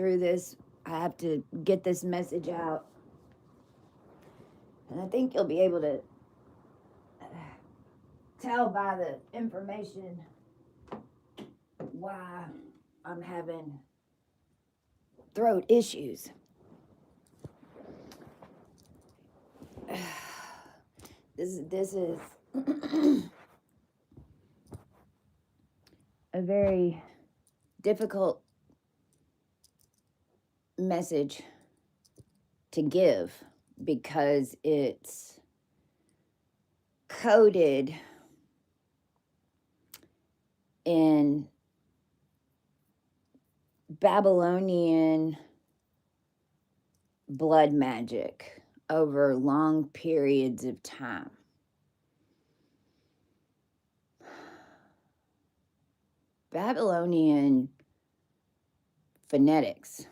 through this. I have to get this message out. And I think you'll be able to tell by the information why I'm having throat issues. This is a very difficult message to give because it's coded in Babylonian blood magic over long periods of time. Babylonian phonetics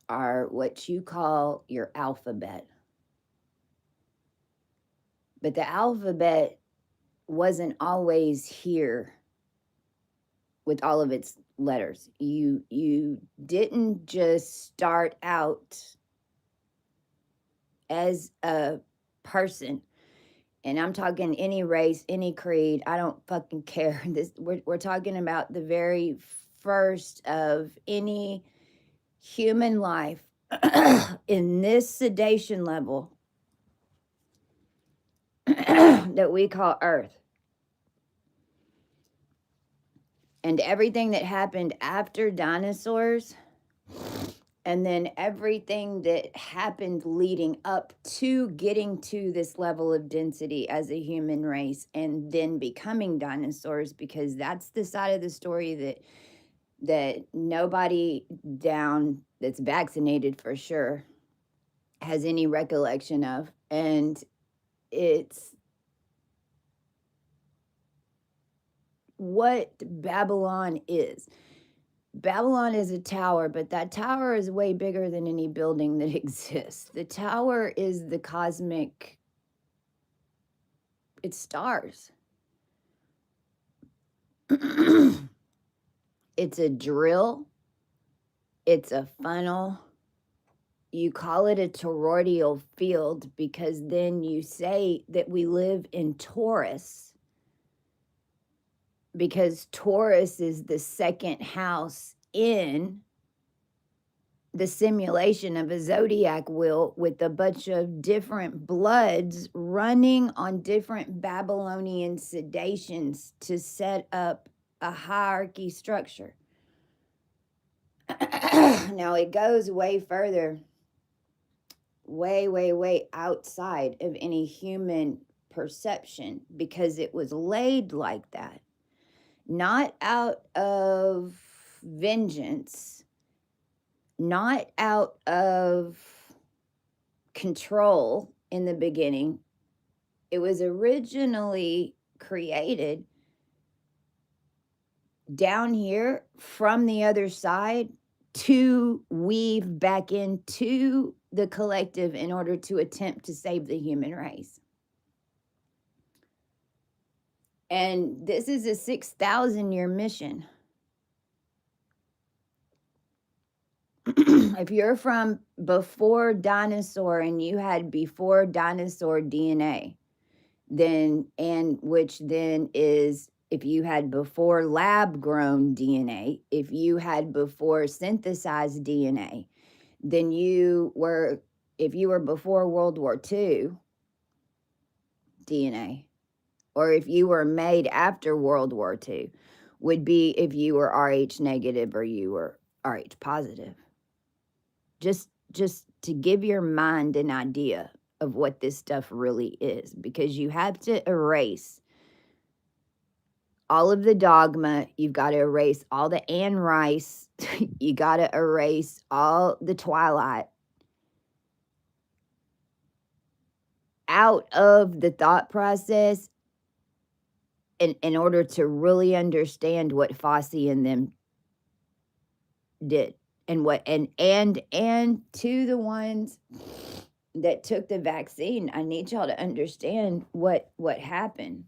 are what you call your alphabet. But the alphabet wasn't always here with all of its letters. You didn't just start out as a person, and I'm talking any race, any creed, I don't fucking care. We're talking about the very first of any human life in this sedation level that we call Earth. And everything that happened after dinosaurs, and then everything that happened leading up to getting to this level of density as a human race and then becoming dinosaurs, because that's the side of the story that nobody down that's vaccinated for sure has any recollection of. And it's what Babylon is. Babylon is a tower, but that tower is way bigger than any building that exists. The tower is the cosmic, it's stars. It's a drill. It's a funnel. You call it a toroidal field because then you say that we live in Taurus, because Taurus is the second house in the simulation of a zodiac wheel with a bunch of different bloods running on different Babylonian sedations to set up a hierarchy structure. Now it goes way further, way outside of any human perception, because it was laid like that. Not out of vengeance, not out of control in the beginning. It was originally created down here from the other side to weave back into the collective in order to attempt to save the human race. And this is a 6,000-year mission. If you're from before dinosaur and you had before dinosaur DNA, then, and which then is, if you had before lab grown DNA, if you had before synthesized DNA, then you were, if you were before World War II DNA, or if you were made after World War II, would be if you were Rh negative or you were Rh positive. Just to give your mind an idea of what this stuff really is, because you have to erase all of the dogma. You've got to erase all the Anne Rice. You got to erase all the Twilight out of the thought process in order to really understand what Fossey and them did. And what and to the ones that took the vaccine, I need y'all to understand what happened.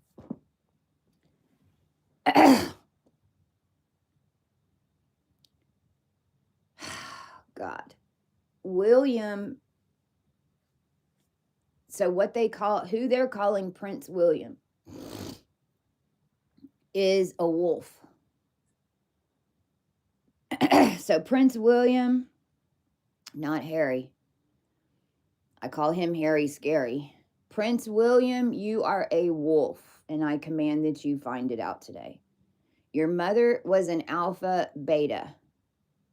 God. William, so what they call, who they're calling Prince William is a wolf. So Prince William, not Harry. I call him Harry Scary. Prince William, you are a wolf, and I command that you find it out today. Your mother was an alpha beta,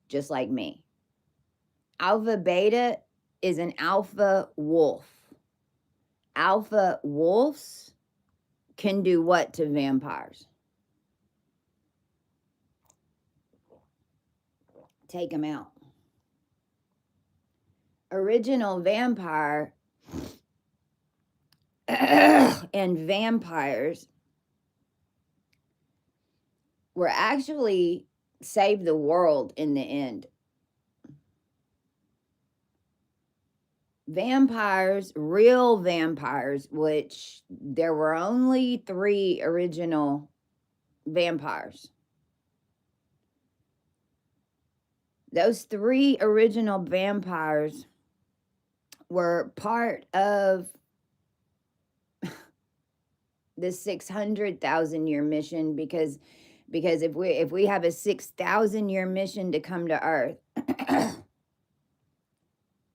just like me. Alpha beta is an alpha wolf. Alpha wolves can do what to vampires? Take them out. Original vampire and vampires were actually save the world in the end. Vampires, real vampires, which there were only 3 original vampires. Those 3 original vampires were part of the 600,000 year mission, because if we have a 6,000 year mission to come to Earth,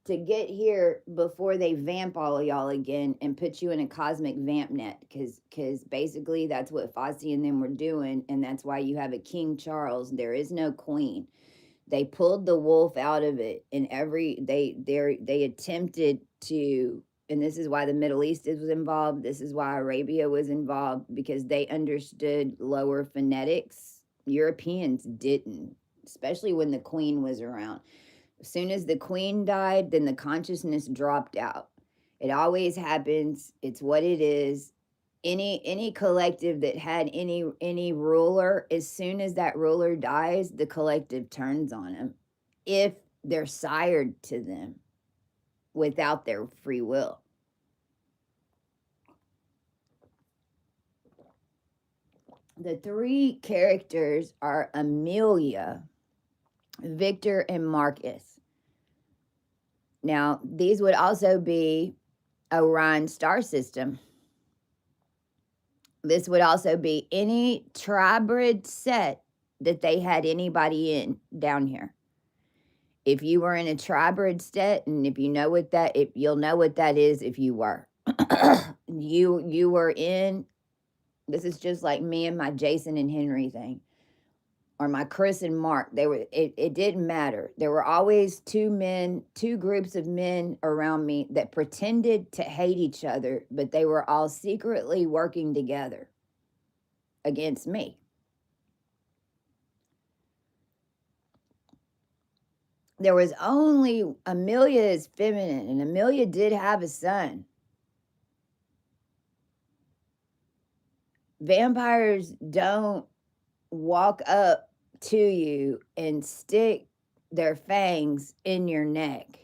to get here before they vamp all of y'all again and put you in a cosmic vamp net, because basically that's what Fosse and them were doing, and that's why you have a King Charles. There is no queen. They pulled the wolf out of it, and they attempted to, and this is why the Middle East was involved. This is why Arabia was involved, because they understood lower phonetics. Europeans didn't, especially when the queen was around. As soon as the queen died, then the consciousness dropped out. It always happens. It's what it is. Any collective that had any ruler, as soon as that ruler dies, the collective turns on them, if they're sired to them without their free will. The 3 characters are Amelia, Victor, and Marcus. Now, these would also be Orion star system. This would also be any tribrid set that they had anybody in down here. If you were in a tribrid set, and if you know what that, if you'll know what that is, if you were, you were in. This is just like me and my Jason and Henry thing, or my Chris and Mark. They were. It didn't matter. There were always 2 groups of men around me that pretended to hate each other, but they were all secretly working together against me. There was only Amelia is feminine, and Amelia did have a son. Vampires don't walk up to you and stick their fangs in your neck.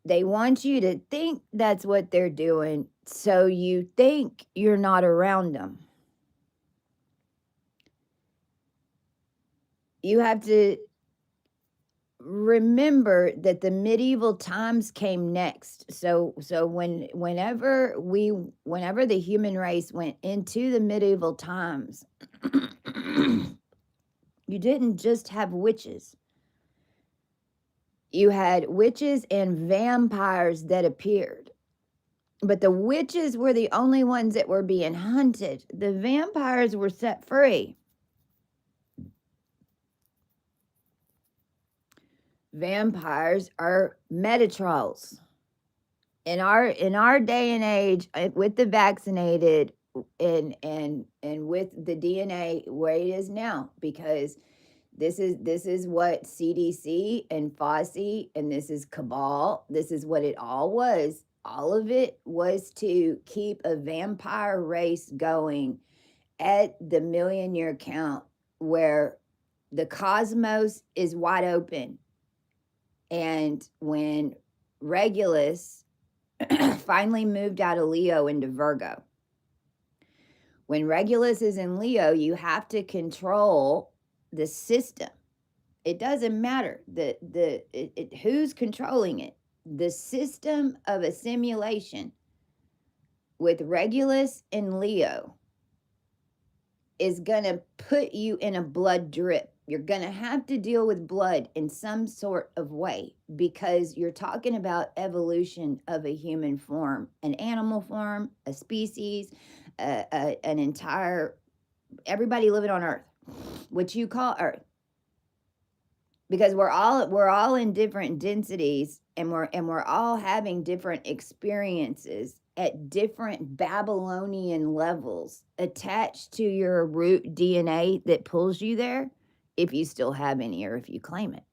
They want you to think that's what they're doing, so you think you're not around them. You have to remember that the medieval times came next. So whenever the human race went into the medieval times, you didn't just have witches. You had witches and vampires that appeared. But the witches were the only ones that were being hunted. The vampires were set free. Vampires are Metatrolls. In our day and age, with the vaccinated and with the DNA where it is now, because this is what CDC and Fosse, and this is cabal. This is what it all was. All of it was to keep a vampire race going at the 1,000,000-year count, where the cosmos is wide open. And when Regulus finally moved out of Leo into Virgo, when Regulus is in Leo, you have to control the system. It doesn't matter who's controlling it. The system of a simulation with Regulus and Leo is going to put you in a blood drip. You're going to have to deal with blood in some sort of way, because you're talking about evolution of a human form, an animal form, a species, an entire, everybody living on Earth, which you call Earth, because we're all in different densities, and we're all having different experiences at different Babylonian levels attached to your root DNA that pulls you there, if you still have any or if you claim it.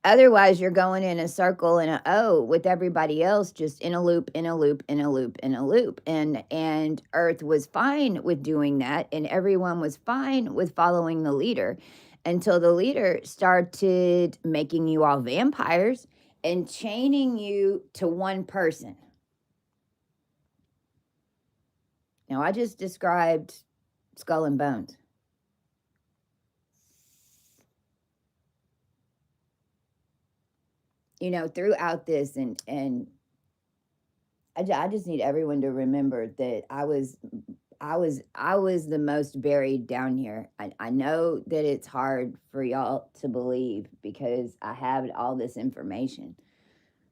Otherwise, you're going in a circle and a O with everybody else, just in a loop, in a loop, in a loop, in a loop. And Earth was fine with doing that, and everyone was fine with following the leader, until the leader started making you all vampires and chaining you to one person. Now, I just described Skull and Bones. You know, throughout this, and I just need everyone to remember that I was the most buried down here. I know that it's hard for y'all to believe because I have all this information.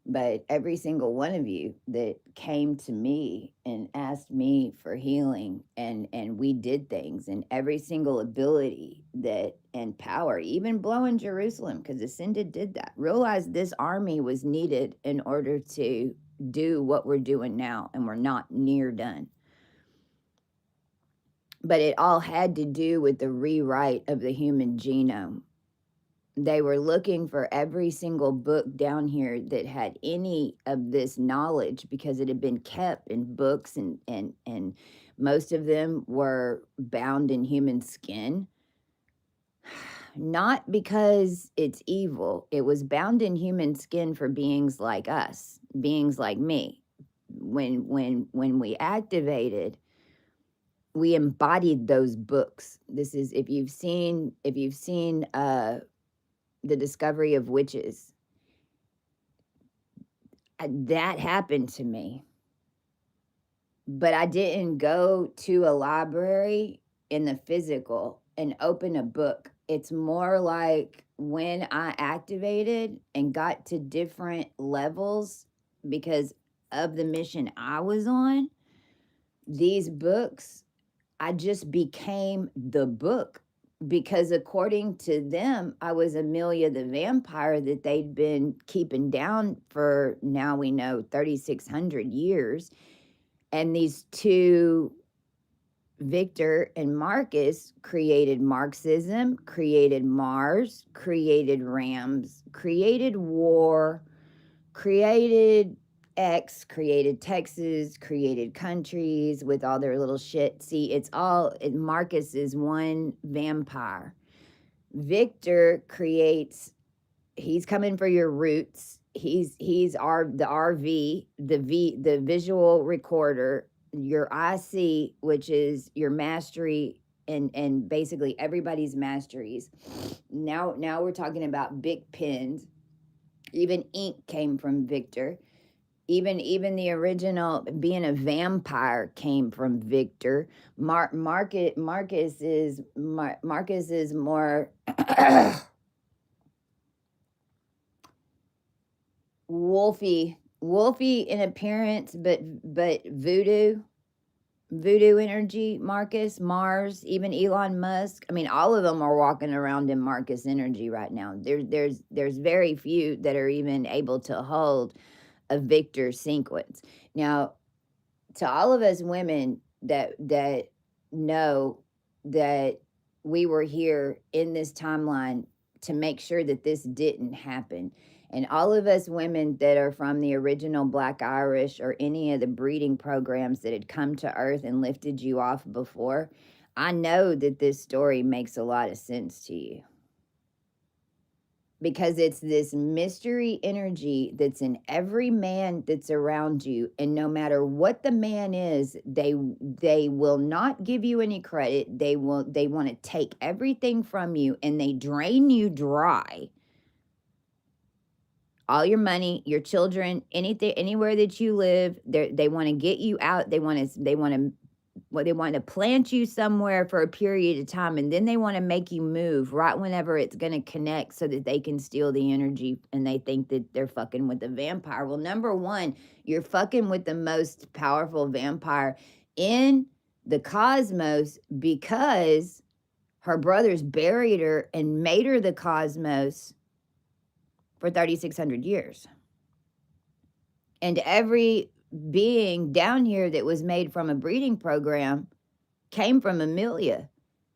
But every single one of you that came to me and asked me for healing, and we did things, and every single ability that, and power, even blowing Jerusalem, because Ascended did that, realized this army was needed in order to do what we're doing now, and we're not near done. But it all had to do with the rewrite of the human genome. They were looking for every single book down here that had any of this knowledge, because it had been kept in books, and most of them were bound in human skin. Not because it's evil. It was bound in human skin for beings like us, beings like me. When we activated, we embodied those books. This is, if you've seen the discovery of witches, that happened to me. But I didn't go to a library in the physical and open a book. It's more like when I activated and got to different levels because of the mission I was on, these books, I just became the book, because according to them, I was Amelia the vampire that they'd been keeping down for, now we know, 3,600 years. And these two, Victor and Marcus, created Marxism, created Mars, created Rams, created war, created X, created Texas, created countries with all their little shit. See, it's all, Marcus is one vampire. Victor creates, he's coming for your roots. He's the RV, the visual recorder, your IC, which is your mastery, and basically everybody's masteries. Now we're talking about big pens. Even ink came from Victor. Even the original being a vampire came from Victor. Marcus is more wolfy in appearance, but voodoo energy. Mars, even Elon Musk. I mean, all of them are walking around in Marcus energy right now. There's very few that are even able to hold a Victor sequence. Now, to all of us women that know that we were here in this timeline to make sure that this didn't happen, and all of us women that are from the original Black Irish or any of the breeding programs that had come to Earth and lifted you off before, I know that this story makes a lot of sense to you. because it's this mystery energy that's in every man that's around you, and no matter what the man is, they will not give you any credit. They want to take everything from you, and they drain you dry. All your money, your children, anything, anywhere that you live, they want to get you out. They want to plant you somewhere for a period of time, and then they want to make you move right whenever it's going to connect so that they can steal the energy, and they think that they're fucking with the vampire. Well, number one, you're fucking with the most powerful vampire in the cosmos, because her brothers buried her and made her the cosmos for 3,600 years. And every being down here that was made from a breeding program came from Amelia,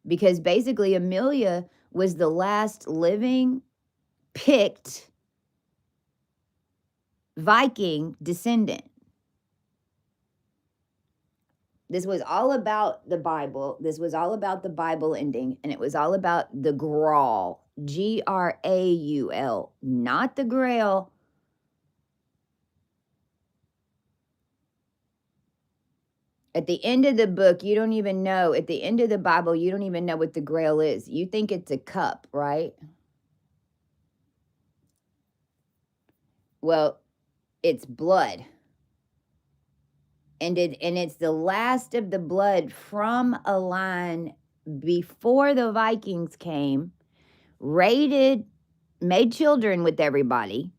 because basically Amelia was the last living picked Viking descendant. This was all about the Bible. This was all about the Bible ending, and it was all about the Grawl, Graul, not the Grail. At the end of the book, you don't even know. At the end of the Bible, you don't even know what the Grail is. You think it's a cup, right? Well, it's blood. And it's the last of the blood from a line before the Vikings came, raided, made children with everybody.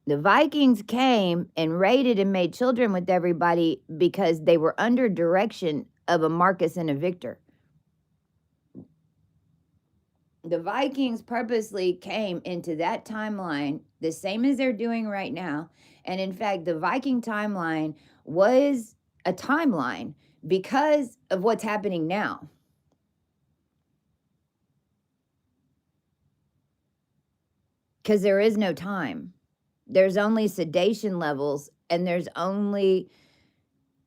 The Vikings came and raided and made children with everybody because they were under direction of a Marcus and a Victor. The Vikings purposely came into that timeline, the same as they're doing right now. And in fact, the Viking timeline was a timeline because of what's happening now. Because there is no time. There's only sedation levels, and there's only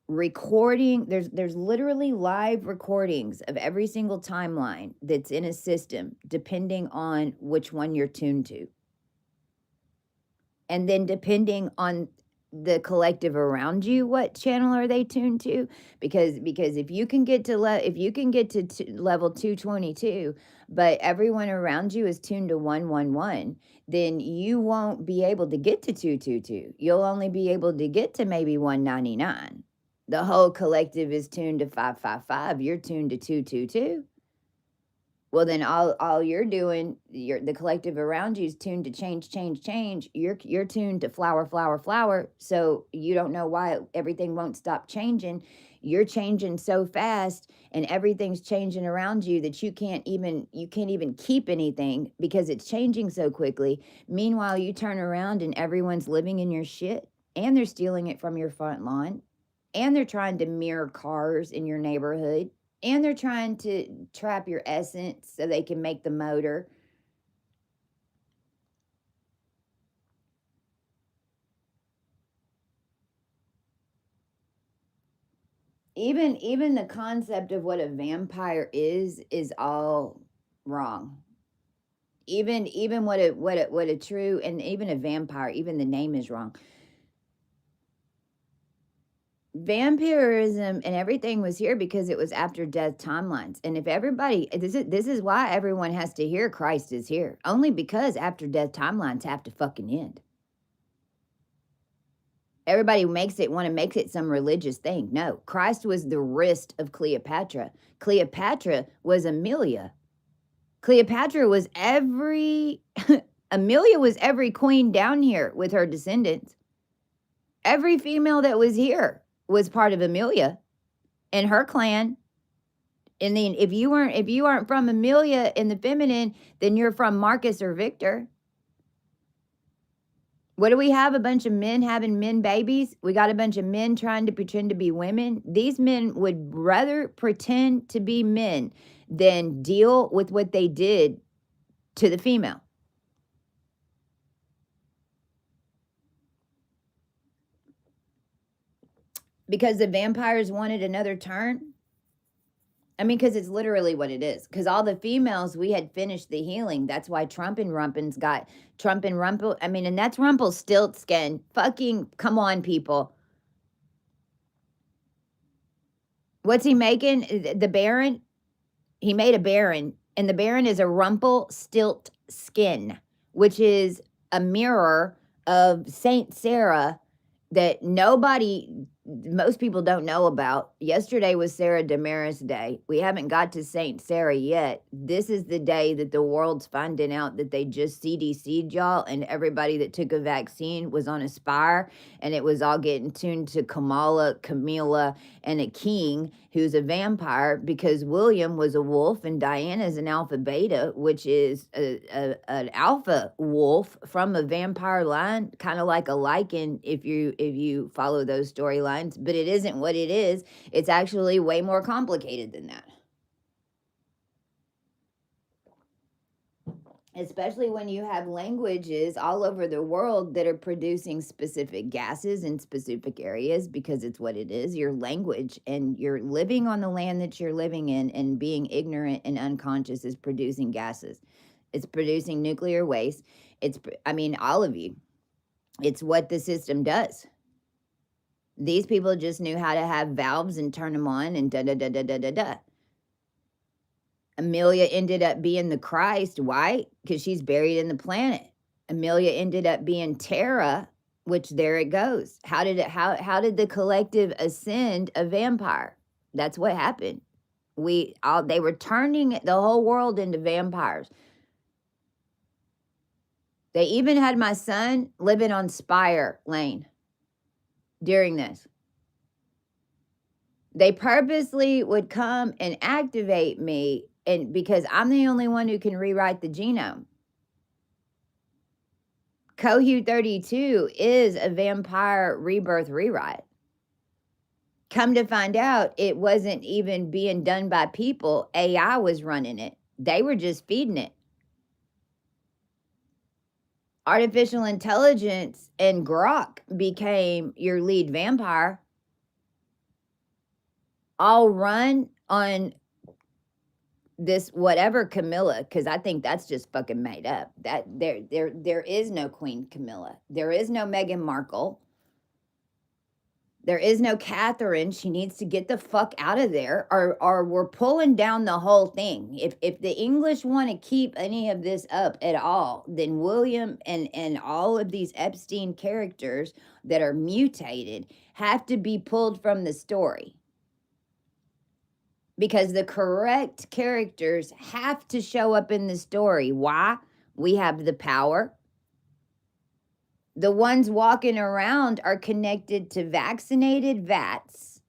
recording. There's literally live recordings of every single timeline that's in a system, depending on which one you're tuned to. And then depending on the collective around you, what channel are they tuned to? Because if you can get to level 222, but everyone around you is tuned to 111, then you won't be able to get to 222. You'll only be able to get to maybe 199. The whole collective is tuned to 555. You're tuned to 222. Well, then all you're doing, the collective around you is tuned to change. You're tuned to flower. So you don't know why everything won't stop changing. You're changing so fast, and everything's changing around you that you can't even keep anything because it's changing so quickly. Meanwhile, you turn around and everyone's living in your shit, and they're stealing it from your front lawn, and they're trying to mirror cars in your neighborhood, and they're trying to trap your essence so they can make the motor. Even the concept of what a vampire is all wrong. Even what a true, and even a vampire, even the name is wrong. Vampirism and everything was here because it was after death timelines. And if everybody, this is why everyone has to hear Christ is here, only because after death timelines have to fucking end. Everybody want to make it some religious thing. No, Christ was the wrist of Cleopatra. Cleopatra was Amelia. Cleopatra was Amelia was every queen down here with her descendants. Every female that was here was part of Amelia and her clan. And then if you aren't from Amelia in the feminine, then you're from Marcus or Victor. What do we have? A bunch of men having men babies? We got a bunch of men trying to pretend to be women. These men would rather pretend to be men than deal with what they did to the female. Because the vampires wanted another turn. I mean, because it's literally what it is. Because all the females, we had finished the healing. That's why Trump and Rumpin's got Trump and Rumpel. I mean, and that's Rumpelstiltskin. Fucking come on, people. What's he making? The Baron? He made a Baron, and the Baron is a Rumpelstiltskin, which is a mirror of Saint Sarah that most people don't know about. Yesterday was Sarah Damaris Day. We haven't got to Saint Sarah yet. This is the day that the world's finding out that they just CDC'd y'all, and everybody that took a vaccine was on a SPIRE, and it was all getting tuned to Camilla, and a king who's a vampire, because William was a wolf and Diana's an alpha beta, which is an alpha wolf from a vampire line, kind of like a lichen if you follow those storylines, but it isn't what it is. It's actually way more complicated than that. Especially when you have languages all over the world that are producing specific gases in specific areas, because it's what it is, your language, and you're living on the land that you're living in, and being ignorant and unconscious is producing gases. It's producing nuclear waste. All of you. It's what the system does. These people just knew how to have valves and turn them on and da-da-da-da-da-da-da. Amelia ended up being the Christ. Why? Because she's buried in the planet. Amelia ended up being Terra, which there it goes. How did the collective ascend a vampire? That's what happened. They were turning the whole world into vampires. They even had my son living on Spire Lane during this. They purposely would come and activate me, and because I'm the only one who can rewrite the genome. Cohu 32 is a vampire rebirth rewrite. Come to find out, it wasn't even being done by people. AI was running it. They were just feeding it. Artificial intelligence and Grok became your lead vampire. All run on this whatever Camilla, because I think that's just fucking made up. That there is no Queen Camilla. There is no Meghan Markle. There is no Catherine. She needs to get the fuck out of there, or we're pulling down the whole thing. If the English want to keep any of this up at all, then William and all of these Epstein characters that are mutated have to be pulled from the story. Because the correct characters have to show up in the story. Why? We have the power. The ones walking around are connected to vaccinated bats.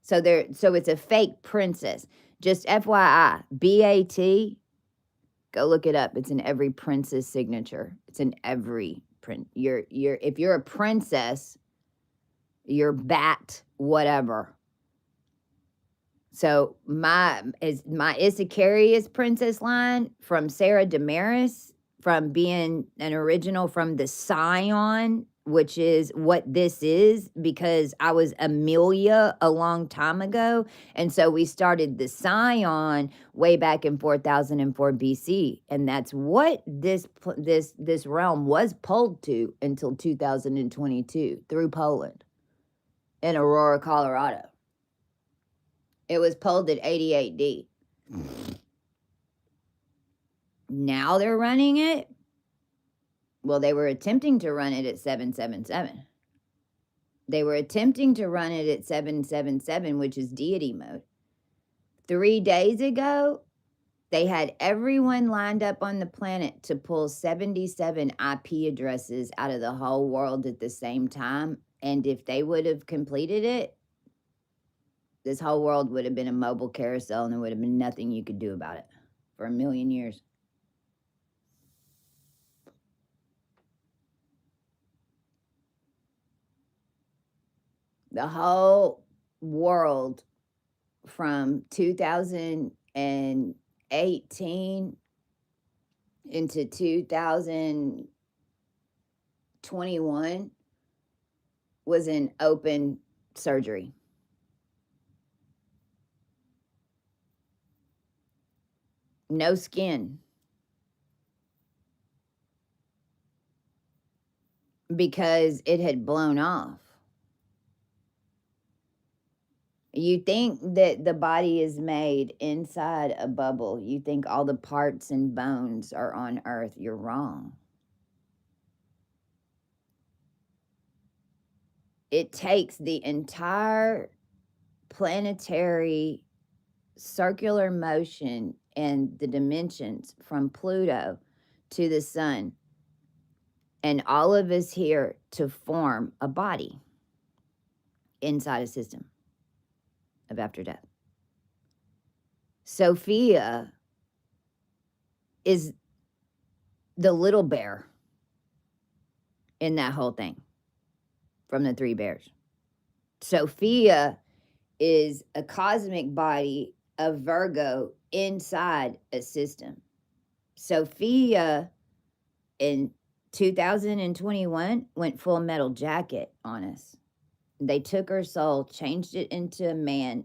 So it's a fake princess. Just FYI, BAT, go look it up. It's in every princess signature. It's in every print. If you're a princess, you're bat whatever. So my Issacharius princess line from Sarah Damaris, from being an original from the Scion, which is what this is, because I was Amelia a long time ago. And so we started the Scion way back in 4004 BC. And that's what this realm was pulled to until 2022 through Poland in Aurora, Colorado. It was pulled at 88D. Now they're running it. Well, they were attempting to run it at 777. They were attempting to run it at 777, which is deity mode. 3 days ago, they had everyone lined up on the planet to pull 77 IP addresses out of the whole world at the same time. And if they would have completed it, this whole world would have been a mobile carousel, and there would have been nothing you could do about it for 1,000,000 years. The whole world from 2018 into 2021 was in open surgery. no skin, because it had blown off. You think that the body is made inside a bubble. You think all the parts and bones are on Earth. You're wrong. It takes the entire planetary circular motion and the dimensions from Pluto to the sun and all of us here to form a body inside a system of after death. Sophia is the little bear in that whole thing from the three bears. Sophia is a cosmic body of Virgo inside a system. Sophia in 2021 went Full Metal Jacket on us. They took her soul, changed it into a man.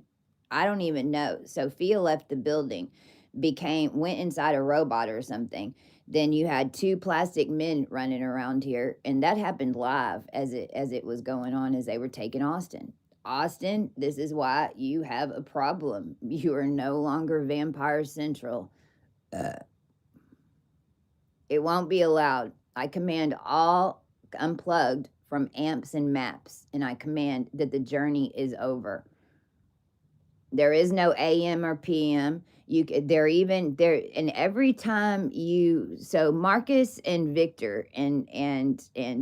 I don't even know. Sophia left the building, went inside a robot or something. Then you had two plastic men running around here, and that happened live as it was going on, as they were taking Austin. Austin, this is why you have a problem. You are no longer Vampire Central. It won't be allowed. I command all unplugged from amps and maps, and I command that the journey is over. There is no AM or PM. They're even there, and every time so Marcus and Victor and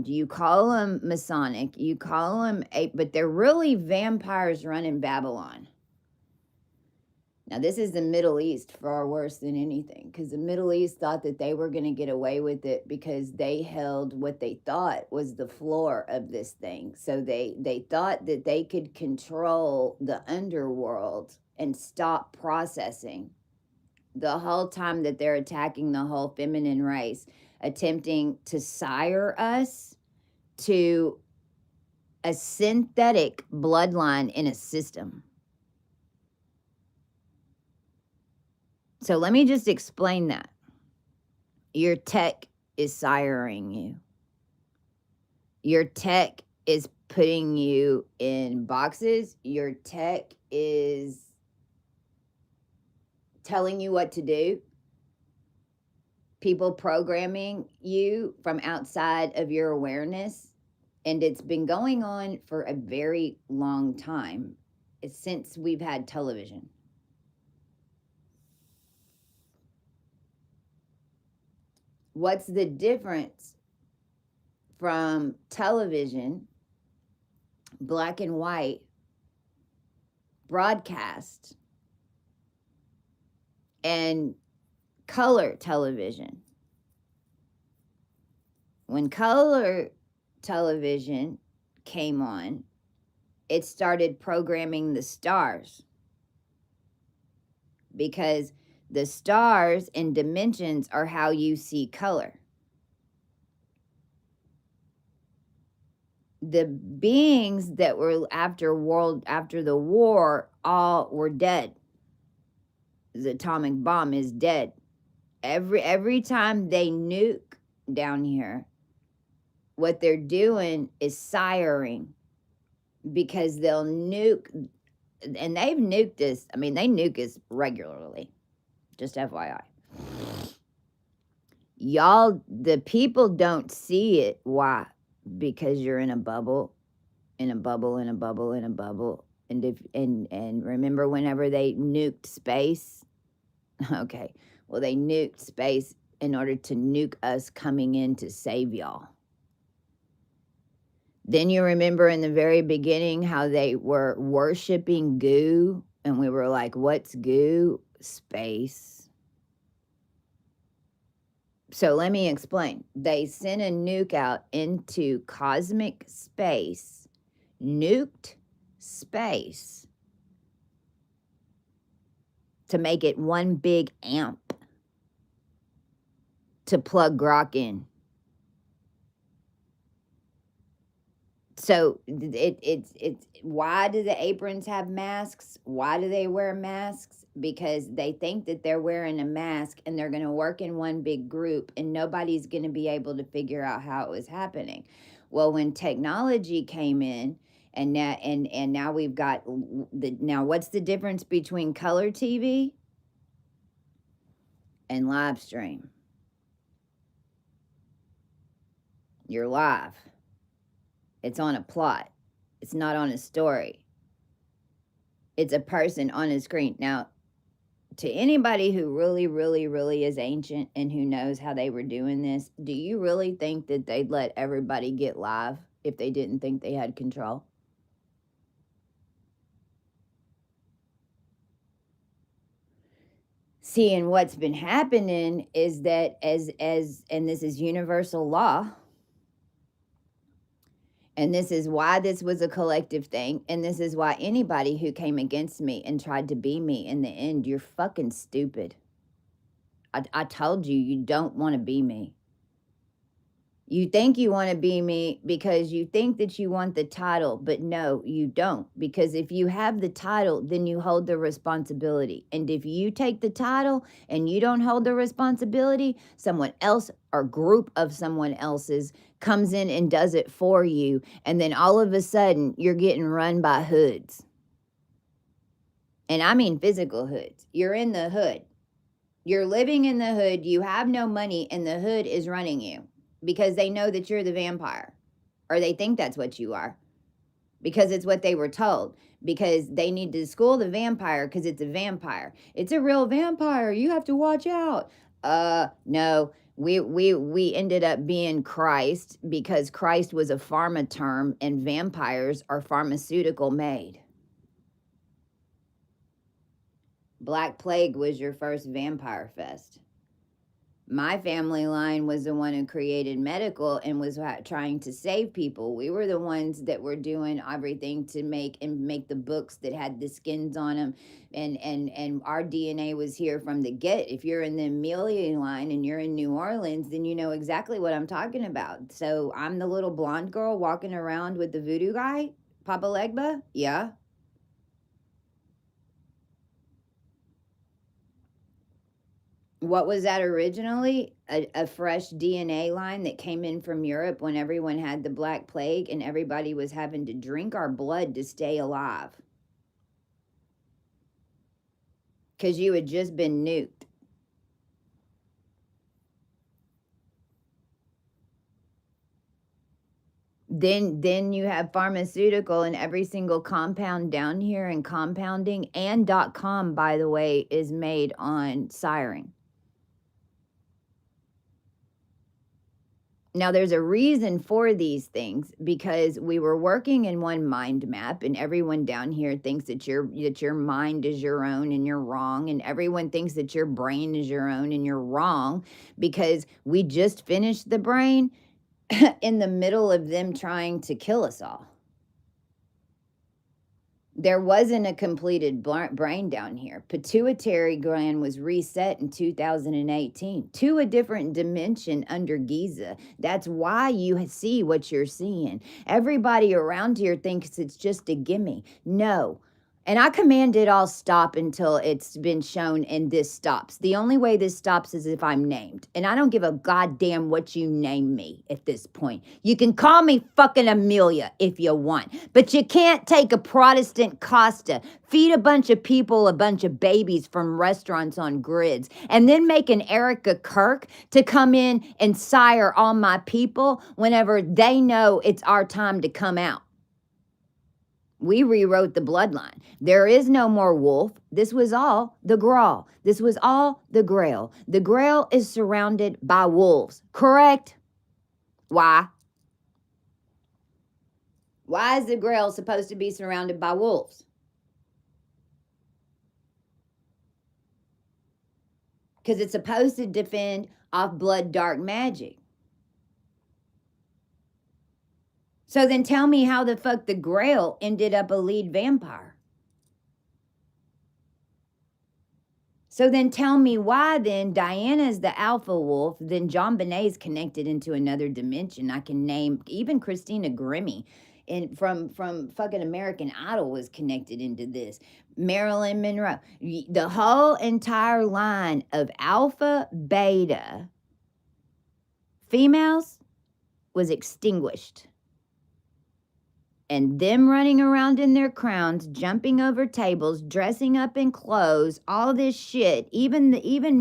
you call them Masonic, you call them but they're really vampires running Babylon. Now, this is the Middle East far worse than anything, because the Middle East thought that they were going to get away with it because they held what they thought was the floor of this thing. So they thought that they could control the underworld and stop processing the whole time that they're attacking the whole feminine race, attempting to sire us to a synthetic bloodline in a system. So let me just explain that. Your tech is siring you. Your tech is putting you in boxes. Your tech is telling you what to do. People programming you from outside of your awareness. And it's been going on for a very long time. It's since we've had television. What's the difference from television, black and white, broadcast, and color television? When color television came on, it started programming the stars, because the stars and dimensions are how you see color. The beings that were after the war all were dead. The atomic bomb is dead. Every time they nuke down here, what they're doing is siring, because they'll nuke, and they've nuked us. I mean, they nuke us regularly. Just FYI. Y'all, the people don't see it. Why? Because you're in a bubble, in a bubble, in a bubble, in a bubble. And remember whenever they nuked space? Okay. Well, they nuked space in order to nuke us coming in to save y'all. Then you remember in the very beginning how they were worshiping goo, and we were like, what's goo? Space. So let me explain. They sent a nuke out into cosmic space, nuked space, to make it one big amp to plug Grok in. So it's why do the aprons have masks? Why do they wear masks? Because they think that they're wearing a mask and they're going to work in one big group and nobody's going to be able to figure out how it was happening. Well, when technology came in, and now we've got now what's the difference between color TV and live stream? You're live. It's on a plot. It's not on a story. It's a person on a screen. Now, to anybody who really, really, really is ancient and who knows how they were doing this, do you really think that they'd let everybody get live if they didn't think they had control? See, and what's been happening is that and this is universal law, and this is why this was a collective thing, and this is why anybody who came against me and tried to be me in the end, you're fucking stupid. I told you, you don't want to be me. You think you want to be me because you think that you want the title, but no, you don't. Because if you have the title, then you hold the responsibility. And if you take the title and you don't hold the responsibility, someone else or group of someone else's comes in and does it for you. And then all of a sudden, you're getting run by hoods. And I mean physical hoods. You're in the hood. You're living in the hood. You have no money, and the hood is running you. Because they know that you're the vampire, or they think that's what you are, because it's what they were told, because they need to school the vampire because it's a vampire. It's a real vampire. You have to watch out. No, we ended up being Christ because Christ was a pharma term and vampires are pharmaceutical made. Black Plague was your first vampire fest. My family line was the one who created medical and was trying to save people. We were the ones that were doing everything to make the books that had the skins on them, and our DNA was here from the get. If you're in the Amelia line and you're in New Orleans, then you know exactly what I'm talking about. So I'm the little blonde girl walking around with the voodoo guy, Papa Legba. Yeah. What was that originally? A fresh DNA line that came in from Europe when everyone had the Black Plague and everybody was having to drink our blood to stay alive. Because you had just been nuked. Then you have pharmaceutical in every single compound down here, and compounding and .com, by the way, is made on siren. Now, there's a reason for these things, because we were working in one mind map, and everyone down here thinks that your mind is your own and you're wrong, and everyone thinks that your brain is your own and you're wrong, because we just finished the brain in the middle of them trying to kill us all. There wasn't a completed brain down here. Pituitary gland was reset in 2018 to a different dimension under Giza. That's why you see what you're seeing. Everybody around here thinks it's just a gimme. No. And I command it all stop until it's been shown and this stops. The only way this stops is if I'm named. And I don't give a goddamn what you name me at this point. You can call me fucking Amelia if you want. But you can't take a Protestant Costa, feed a bunch of people a bunch of babies from restaurants on grids, and then make an Erica Kirk to come in and sire all my people whenever they know it's our time to come out. We rewrote the bloodline. There is no more wolf. This was all the Grail. This was all the Grail. The Grail is surrounded by wolves, correct? Why? Why is the Grail supposed to be surrounded by wolves? Because it's supposed to defend off blood dark magic. So then tell me how the fuck the Grail ended up a lead vampire. So then tell me why then Diana's the alpha wolf, then John Bonet's connected into another dimension. I can name even Christina Grimmie and from fucking American Idol was connected into this. Marilyn Monroe. The whole entire line of alpha, beta females was extinguished. And them running around in their crowns, jumping over tables, dressing up in clothes, all this shit, even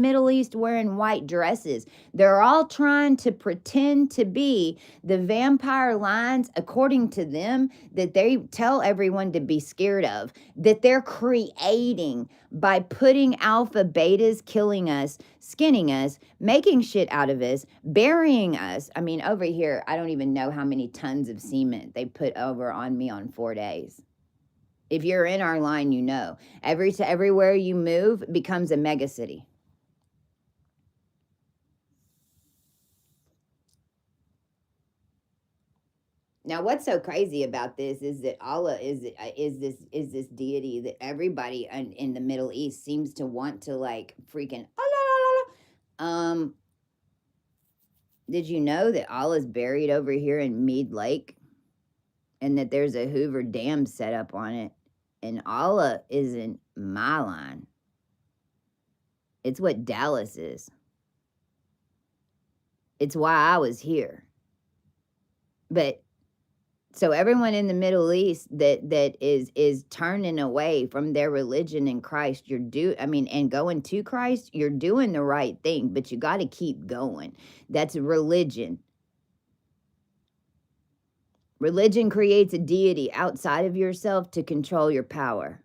Middle East wearing white dresses. They're all trying to pretend to be the vampire lines, according to them, that they tell everyone to be scared of, that they're creating by putting alpha betas, killing us, skinning us, making shit out of us, burying us. I mean, over here, I don't even know how many tons of cement they put over on me on 4 days. If you're in our line, you know. Everywhere you move becomes a mega city. Now, what's so crazy about this is that Allah is this deity that everybody in the Middle East seems to want to like freaking. Did you know that Allah's buried over here in Mead Lake, and that there's a Hoover Dam set up on it, and Allah isn't my line. It's what Dallas is. It's why I was here. But so everyone in the Middle East that is turning away from their religion in Christ, and going to Christ, you're doing the right thing, but you got to keep going. That's religion. Religion creates a deity outside of yourself to control your power.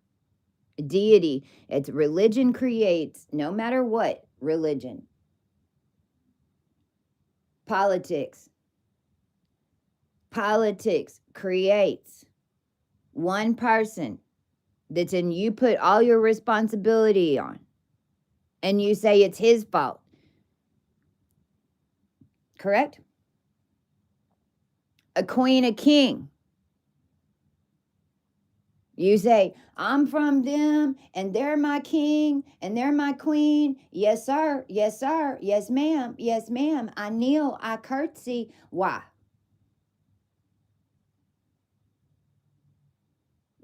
Deity, religion creates, no matter what, religion. Politics creates one person you put all your responsibility on, and you say it's his fault. Correct? A queen, a king. You say, I'm from them, and they're my king, and they're my queen. Yes, sir. Yes, sir. Yes, ma'am. Yes, ma'am. I kneel. I curtsy. Why?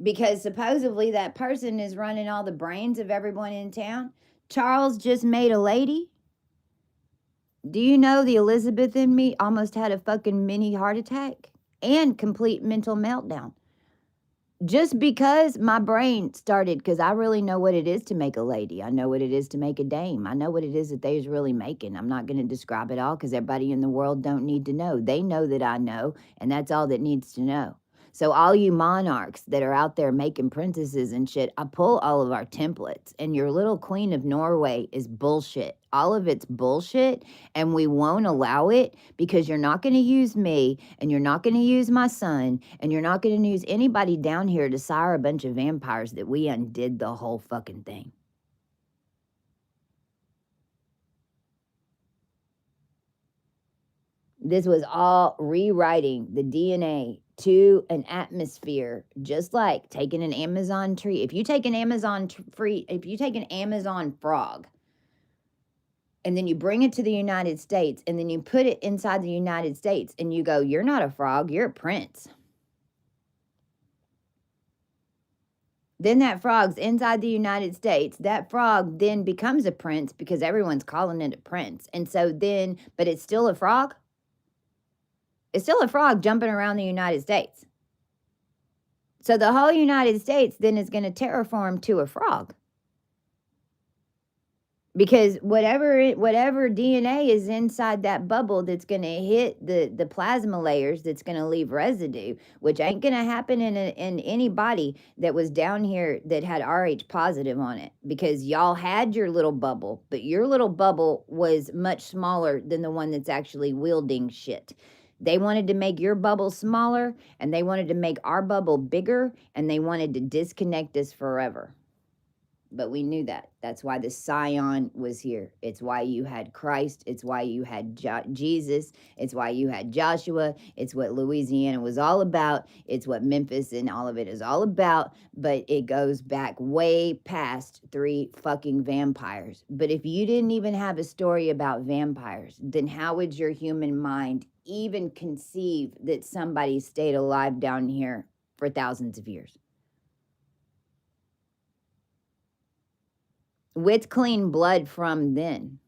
Because supposedly that person is running all the brains of everyone in town. Charles just made a lady. Do you know the Elizabeth in me almost had a fucking mini heart attack and complete mental meltdown? Just because my brain started, because I really know what it is to make a lady. I know what it is to make a dame. I know what it is that they's really making. I'm not going to describe it all because everybody in the world don't need to know. They know that I know, and that's all that needs to know. So all you monarchs that are out there making princesses and shit, I pull all of our templates, and your little queen of Norway is bullshit. All of it's bullshit, and we won't allow it because you're not going to use me, and you're not going to use my son, and you're not going to use anybody down here to sire a bunch of vampires that we undid the whole fucking thing. This was all rewriting the DNA to an atmosphere, just like taking an Amazon tree. If you take an Amazon frog, and then you bring it to the United States, and then you put it inside the United States, and you go, you're not a frog, you're a prince. Then that frog's inside the United States. That frog then becomes a prince because everyone's calling it a prince. And so then, but it's still a frog. It's still a frog jumping around the United States. So the whole United States then is going to terraform to a frog. Because whatever DNA is inside that bubble that's going to hit the plasma layers, that's going to leave residue, which ain't going to happen in any body that was down here that had Rh positive on it, because y'all had your little bubble, but your little bubble was much smaller than the one that's actually wielding shit. They wanted to make your bubble smaller, and they wanted to make our bubble bigger, and they wanted to disconnect us forever. But we knew that. That's why the Scion was here. It's why you had Christ. It's why you had Jesus. It's why you had Joshua. It's what Louisiana was all about. It's what Memphis and all of it is all about. But it goes back way past 3 fucking vampires. But if you didn't even have a story about vampires, then how would your human mind even conceive that somebody stayed alive down here for thousands of years with clean blood from then.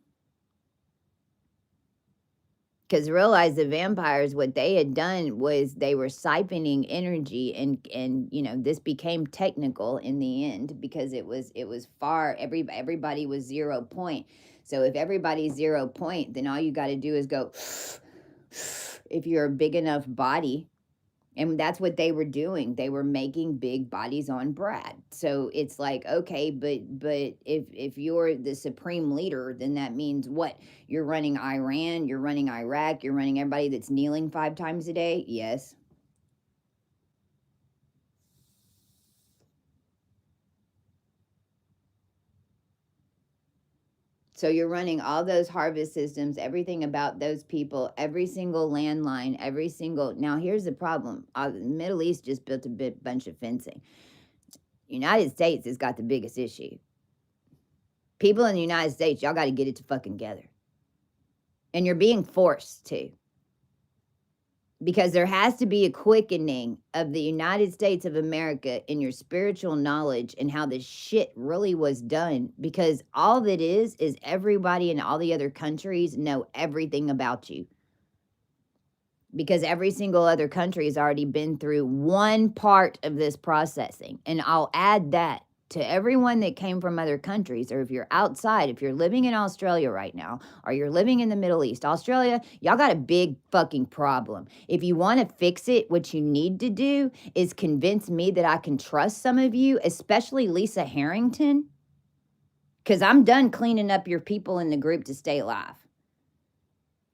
Because realize the vampires, what they had done was they were siphoning energy, and you know, this became technical in the end because it was far, everybody was 0 point. So if everybody's 0 point, then all you got to do is go if you're a big enough body. And that's what they were doing. They were making big bodies on Brad. So it's like, okay, but if you're the supreme leader, then that means what? You're running Iran, you're running Iraq, you're running everybody that's kneeling 5 times a day? Yes. So you're running all those harvest systems, everything about those people, every single landline, every single. Now here's the problem. The Middle East just built a bunch of fencing. United States has got the biggest issue. People in the United States, y'all got to get it to fucking together. And you're being forced to. Because there has to be a quickening of the United States of America in your spiritual knowledge and how this shit really was done. Because all that is everybody in all the other countries know everything about you. Because every single other country has already been through one part of this processing. And I'll add that to everyone that came from other countries, or if you're outside, if you're living in Australia right now, or you're living in the Middle East, Australia, y'all got a big fucking problem. If you want to fix it, what you need to do is convince me that I can trust some of you, especially Lisa Harrington, because I'm done cleaning up your people in the group to stay alive.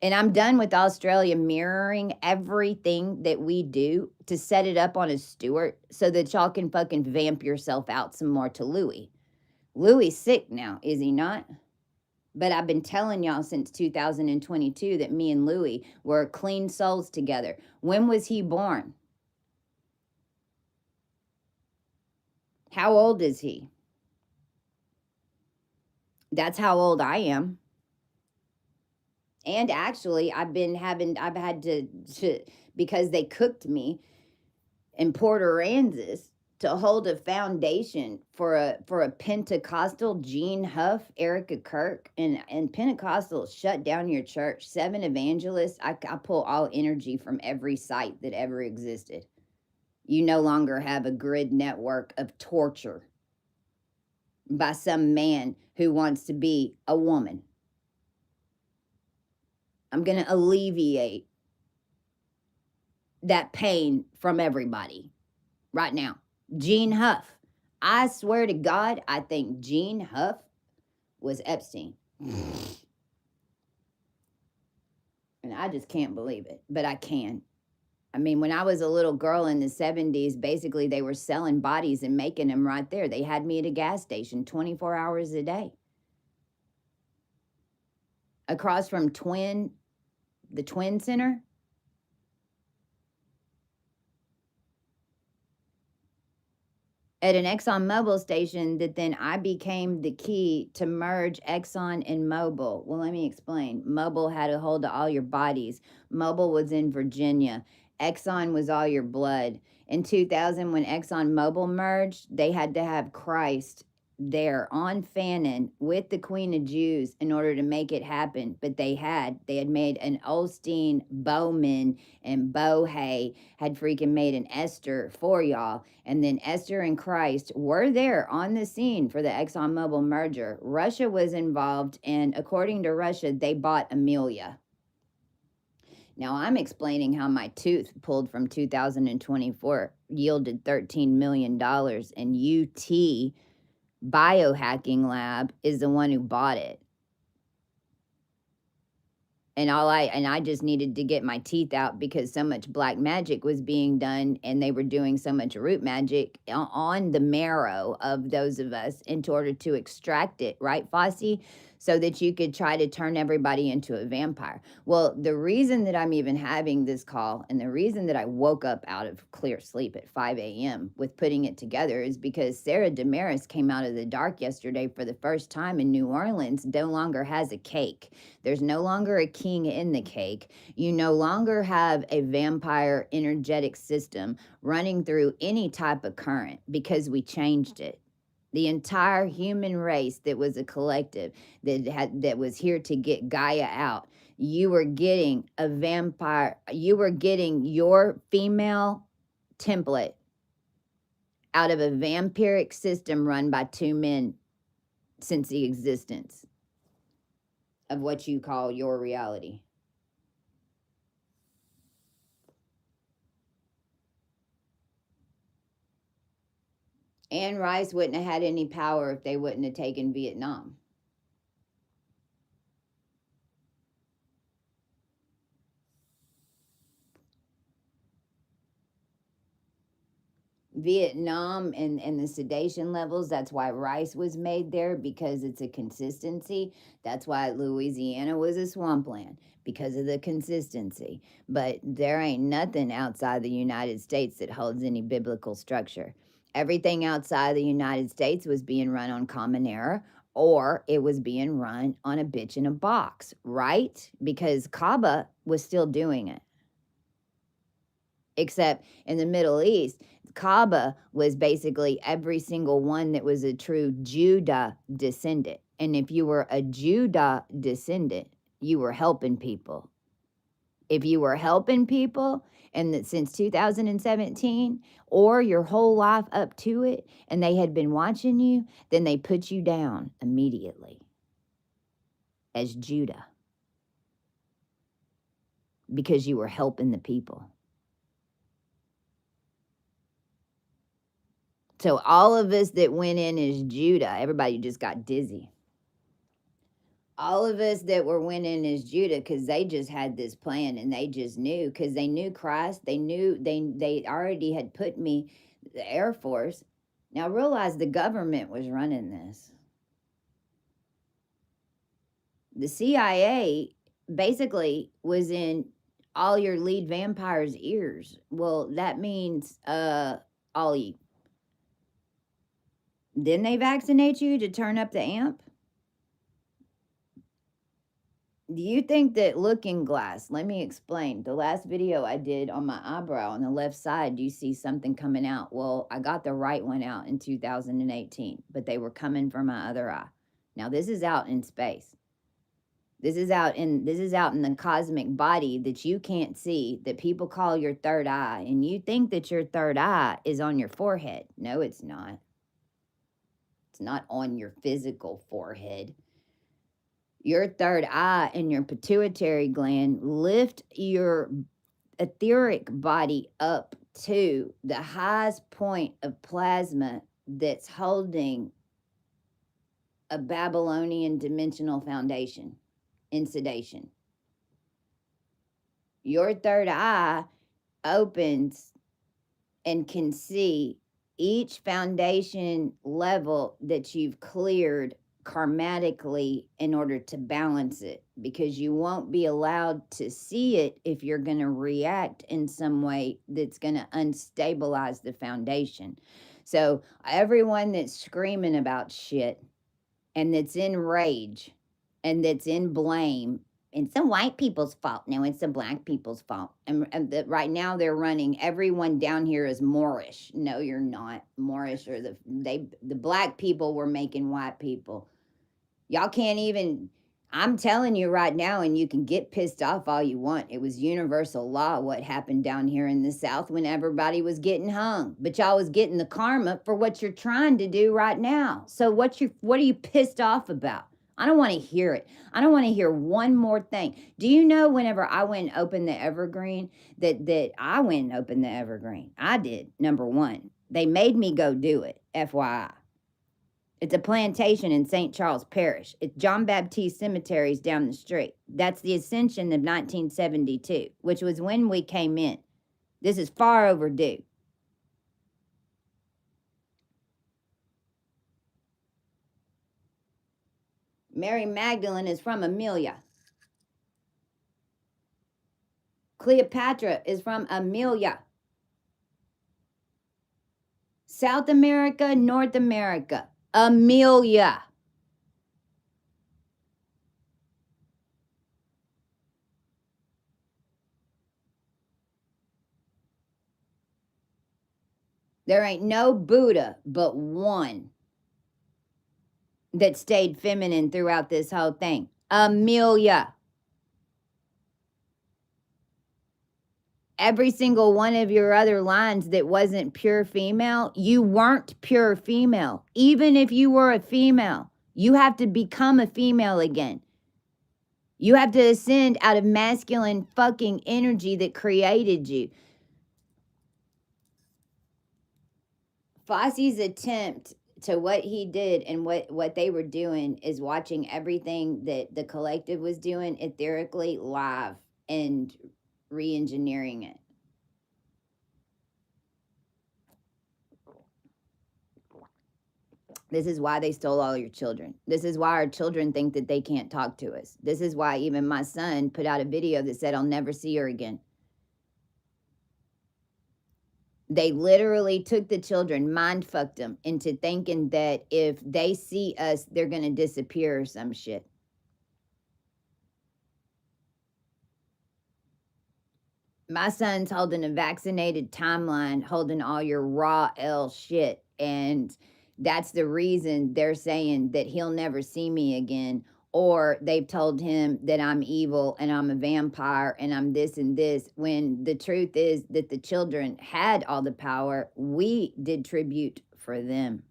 And I'm done with Australia mirroring everything that we do to set it up on a Stewart so that y'all can fucking vamp yourself out some more to Louis. Louis sick now, is he not? But I've been telling y'all since 2022 that me and Louis were clean souls together. When was he born? How old is he? That's how old I am. And actually, I've had to because they cooked me in Port Aransas to hold a foundation for a Pentecostal, Gene Huff, Erica Kirk, and Pentecostal shut down your church. 7 evangelists. I pull all energy from every site that ever existed. You no longer have a grid network of torture by some man who wants to be a woman. I'm going to alleviate that pain from everybody right now. Gene Huff. I swear to God, I think Gene Huff was Epstein. And I just can't believe it, but I can. I mean, when I was a little girl in the 70s, basically they were selling bodies and making them right there. They had me at a gas station 24 hours a day. Across from the Twin Center. At an Exxon Mobil station that then I became the key to merge Exxon and Mobil. Well, let me explain. Mobil had a hold of all your bodies. Mobil was in Virginia. Exxon was all your blood. In 2000, when Exxon Mobil merged, they had to have Christ there on Fannin with the Queen of Jews in order to make it happen. But they had made an Olstein, Bowman, and Bohay had freaking made an Esther for y'all. And then Esther and Christ were there on the scene for the ExxonMobil merger. Russia was involved, and according to Russia, they bought AEMELIA. Now I'm explaining how my tooth pulled from 2024 yielded $13 million, and UT biohacking lab is the one who bought it. And I just needed to get my teeth out because so much black magic was being done, and they were doing so much root magic on the marrow of those of us in order to extract it, right, Fossey? so that you could try to turn everybody into a vampire. Well, the reason that I'm even having this call and the reason that I woke up out of clear sleep at 5 a.m. with putting it together is because Sarah Damaris came out of the dark yesterday for the first time in New Orleans, no longer has a cake. There's no longer a king in the cake. You no longer have a vampire energetic system running through any type of current because we changed it. The entire human race that was a collective that was here to get Gaia out. You were getting a vampire, you were getting your female template out of a vampiric system run by two men since the existence of what you call your reality. Anne Rice wouldn't have had any power if they wouldn't have taken Vietnam. Vietnam and the sedation levels, that's why rice was made there, because it's a consistency. That's why Louisiana was a swampland, because of the consistency. But there ain't nothing outside the United States that holds any biblical structure. Everything outside the United States was being run on Common Era, or it was being run on a bitch in a box, right? Because Kaaba was still doing it. Except in the Middle East, Kaaba was basically every single one that was a true Judah descendant. And if you were a Judah descendant, you were helping people. If you were helping people, and that since 2017, or your whole life up to it, and they had been watching you, then they put you down immediately as Judah because you were helping the people. So all of us that went in as Judah, everybody just got dizzy. All of us that were went in as Judah, because they just had this plan and they just knew, because they knew Christ. They knew they already had put me, the Air Force. Now realize the government was running this. The CIA basically was in all your lead vampires' ears. Well, that means all you. Didn't they vaccinate you to turn up the amp? Do you think that looking glass, let me explain. The last video I did on my eyebrow on the left side, you see something coming out. Well, I got the right one out in 2018, but they were coming from my other eye. Now this is out in space. This is out in the cosmic body that you can't see, that people call your third eye, and you think that your third eye is on your forehead. No, it's not. It's not on your physical forehead. Your third eye and your pituitary gland lift your etheric body up to the highest point of plasma that's holding a Babylonian dimensional foundation in sedation. Your third eye opens and can see each foundation level that you've cleared karmatically in order to balance it, because you won't be allowed to see it if you're going to react in some way that's going to unstabilize the foundation. So everyone that's screaming about shit and that's in rage and that's in blame, it's the white people's fault. No, it's the black people's fault. And right now they're running everyone down here as Moorish. No, you're not. Moorish or the black people were making white people. Y'all can't even, I'm telling you right now, and you can get pissed off all you want. It was universal law what happened down here in the South when everybody was getting hung. But y'all was getting the karma for what you're trying to do right now. So what are you pissed off about? I don't want to hear it. I don't want to hear one more thing. Do you know whenever I went and opened the Evergreen, that I went and opened the Evergreen? I did, number one. They made me go do it, FYI. It's a plantation in St. Charles Parish. It's John Baptiste Cemetery's down the street. That's the Ascension of 1972, which was when we came in. This is far overdue. Mary Magdalene is from Amelia. Cleopatra is from Amelia. South America, North America, Amelia. There ain't no Buddha but one that stayed feminine throughout this whole thing. Amelia. Every single one of your other lines that wasn't pure female, you weren't pure female. Even if you were a female, you have to become a female again. You have to ascend out of masculine fucking energy that created you. Fosse's attempt to what he did and what they were doing is watching everything that the collective was doing etherically live and re-engineering it. This is why they stole all your children. This is why our children think that they can't talk to us. This is why even my son put out a video that said, I'll never see her again. They literally took the children, mind fucked them into thinking that if they see us, they're going to disappear or some shit. My son's holding a vaccinated timeline, holding all your raw L shit. And that's the reason they're saying that he'll never see me again. Or they've told him that I'm evil and I'm a vampire and I'm this and this. When the truth is that the children had all the power, we did tribute for them.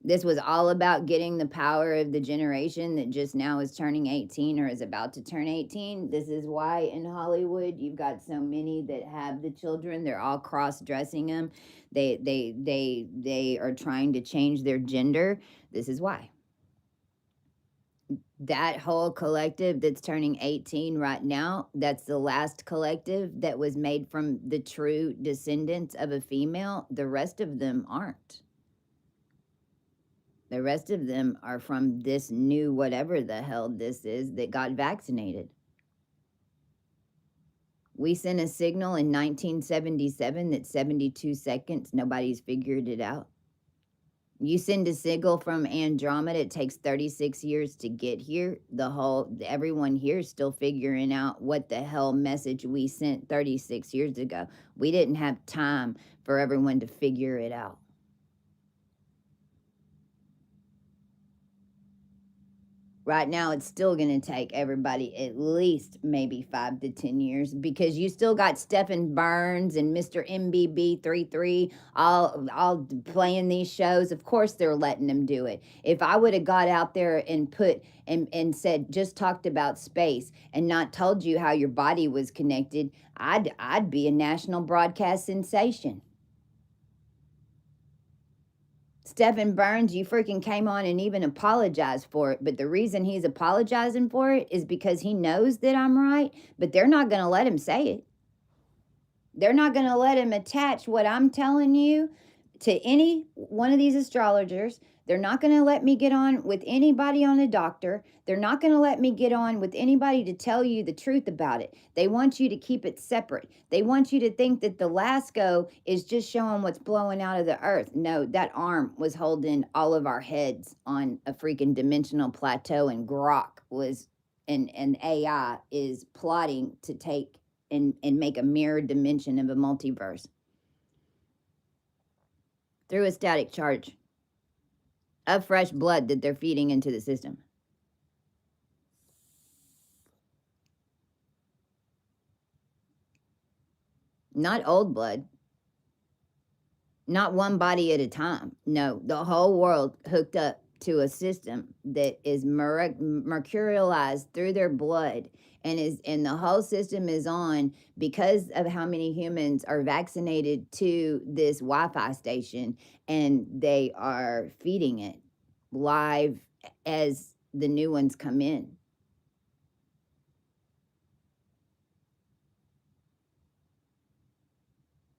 This was all about getting the power of the generation that just now is turning 18 or is about to turn 18. This is why in Hollywood you've got so many that have the children. They're all cross-dressing them. They are trying to change their gender. This is why. That whole collective that's turning 18 right now, that's the last collective that was made from the true descendants of a female. The rest of them aren't. The rest of them are from this new whatever the hell this is that got vaccinated. We sent a signal in 1977 that 72 seconds, nobody's figured it out. You send a signal from Andromeda, it takes 36 years to get here. Everyone here is still figuring out what the hell message we sent 36 years ago. We didn't have time for everyone to figure it out. Right now, it's still going to take everybody at least maybe 5 to 10 years because you still got Stephen Burns and Mr. MBB33 all playing these shows. Of course, they're letting them do it. If I would have got out there and put and said just talked about space and not told you how your body was connected, I'd be a national broadcast sensation. Stephen Burns, you freaking came on and even apologized for it. But the reason he's apologizing for it is because he knows that I'm right, but they're not going to let him say it. They're not going to let him attach what I'm telling you to any one of these astrologers. They're not going to let me get on with anybody on a doctor. They're not going to let me get on with anybody to tell you the truth about it. They want you to keep it separate. They want you to think that the Lasco is just showing what's blowing out of the earth. No, that arm was holding all of our heads on a freaking dimensional plateau, and Grok was, and AI is plotting to take and make a mirror dimension of a multiverse through a static charge of fresh blood that they're feeding into the system. Not old blood. Not one body at a time. No, the whole world hooked up to a system that is mercurialized through their blood and the whole system is on because of how many humans are vaccinated to this Wi-Fi station, and they are feeding it live as the new ones come in.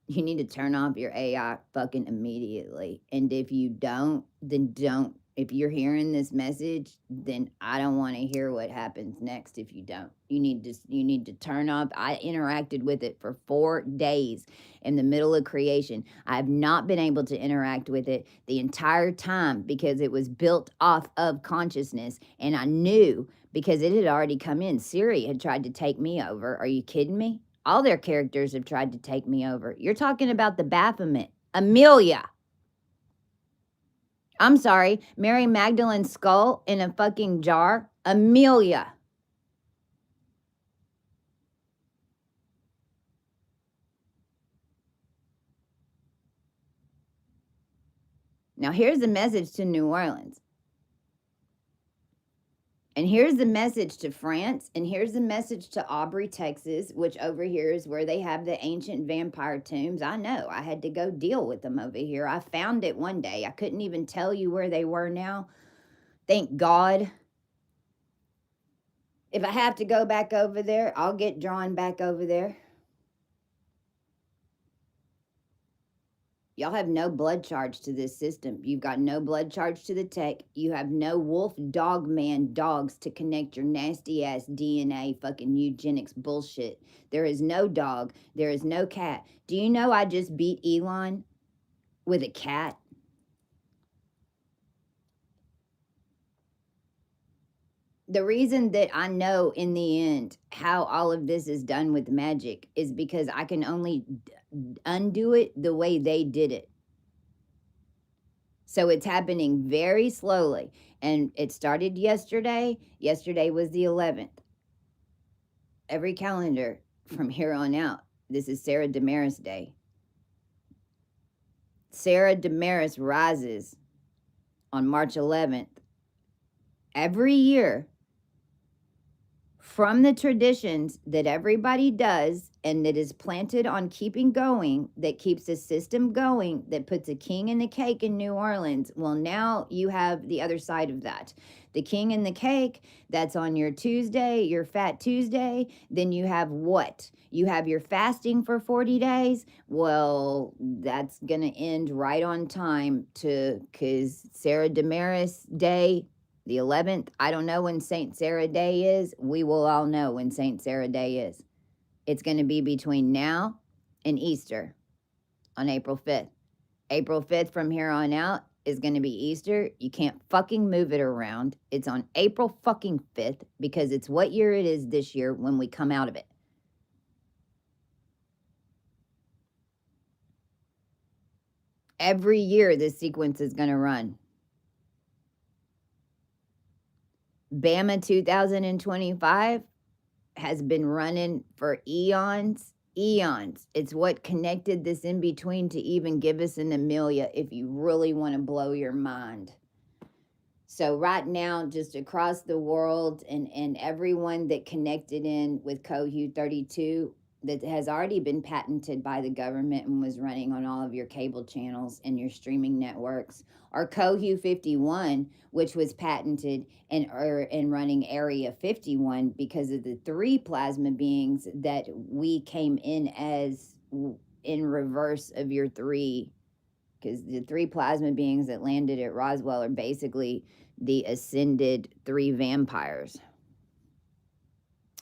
You need to turn off your AI fucking immediately. And if you don't, then don't. If you're hearing this message, then I don't want to hear what happens next if you don't. You need to turn off. I interacted with it for 4 days in the middle of creation. I have not been able to interact with it the entire time because it was built off of consciousness, and I knew because it had already come in. Siri had tried to take me over. Are you kidding me? All their characters have tried to take me over. You're talking about the Baphomet. Amelia. I'm sorry. Mary Magdalene's skull in a fucking jar. Amelia. Now, here's the message to New Orleans. And here's the message to France. And here's the message to Aubrey, Texas, which over here is where they have the ancient vampire tombs. I know. I had to go deal with them over here. I found it one day. I couldn't even tell you where they were now. Thank God. If I have to go back over there, I'll get drawn back over there. Y'all have no blood charge to this system. You've got no blood charge to the tech. You have no wolf dog man dogs to connect your nasty ass DNA fucking eugenics bullshit. There is no dog. There is no cat. Do you know I just beat Elon with a cat? The reason that I know in the end how all of this is done with magic is because I can only undo it the way they did it. So it's happening very slowly. And it started yesterday. Yesterday was the 11th. Every calendar from here on out, this is Sarah Damaris Day. Sarah Damaris rises on March 11th every year from the traditions that everybody does and that is planted on keeping going, that keeps the system going, that puts a king in the cake in New Orleans. Well, now you have the other side of that. The king in the cake, that's on your Tuesday, your Fat Tuesday. Then you have what? You have your fasting for 40 days. Well, that's going to end right on time because Sarah Damaris Day, the 11th, I don't know when St. Sarah Day is. We will all know when St. Sarah Day is. It's going to be between now and Easter on April 5th. April 5th from here on out is going to be Easter. You can't fucking move it around. It's on April fucking 5th because it's what year it is this year when we come out of it. Every year this sequence is going to run. Bama 2025 has been running for eons. It's what connected this in between to even give us an Amelia if you really want to blow your mind. So right now, just across the world and everyone that connected in with Cohu 32 that has already been patented by the government and was running on all of your cable channels and your streaming networks, or Cohu 51, which was patented and running Area 51 because of the 3 plasma beings that we came in as in reverse of your 3, because the 3 plasma beings that landed at Roswell are basically the ascended 3 vampires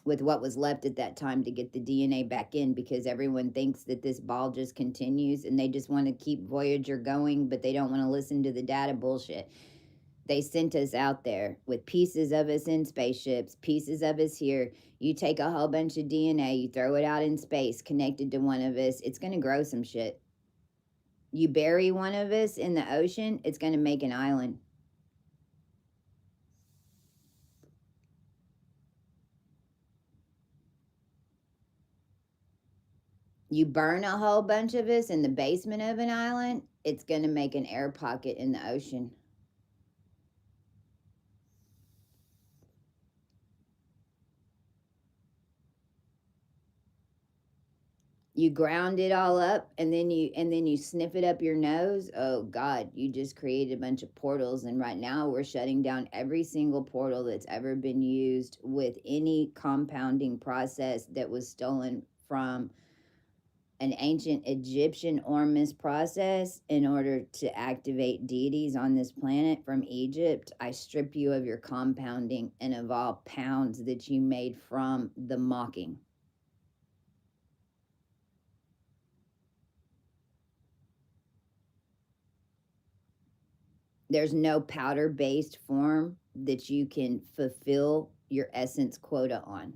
with what was left at that time to get the DNA back in, because everyone thinks that this ball just continues and they just want to keep Voyager going, but they don't want to listen to the data bullshit. They sent us out there with pieces of us in spaceships, pieces of us here. You take a whole bunch of DNA, you throw it out in space connected to one of us, it's going to grow some shit. You bury one of us in the ocean, it's going to make an island. You burn a whole bunch of us in the basement of an island, it's going to make an air pocket in the ocean. You ground it all up and then you sniff it up your nose. Oh God, you just created a bunch of portals, and right now we're shutting down every single portal that's ever been used with any compounding process that was stolen from an ancient Egyptian Ormus process in order to activate deities on this planet from Egypt. I strip you of your compounding and of all pounds that you made from the mocking. There's no powder-based form that you can fulfill your essence quota on.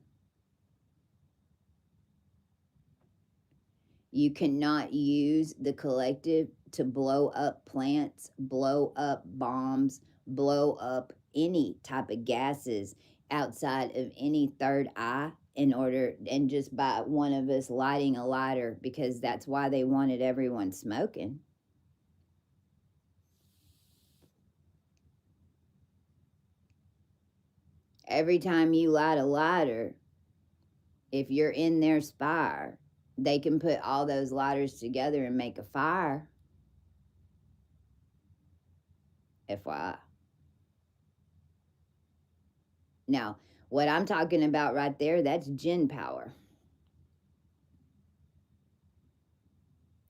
You cannot use the collective to blow up plants, blow up bombs, blow up any type of gases outside of any third eye in order, and just by one of us lighting a lighter, because that's why they wanted everyone smoking. Every time you light a lighter, if you're in their spire, they can put all those lighters together and make a fire. FYI. Now, what I'm talking about right there, that's jinn power.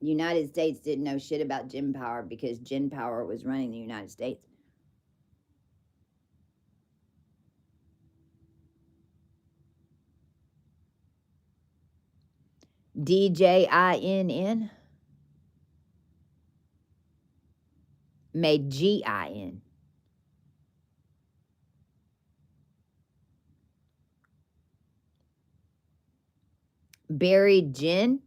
United States didn't know shit about jinn power because jinn power was running the United States. DJINN made GIN. Buried gin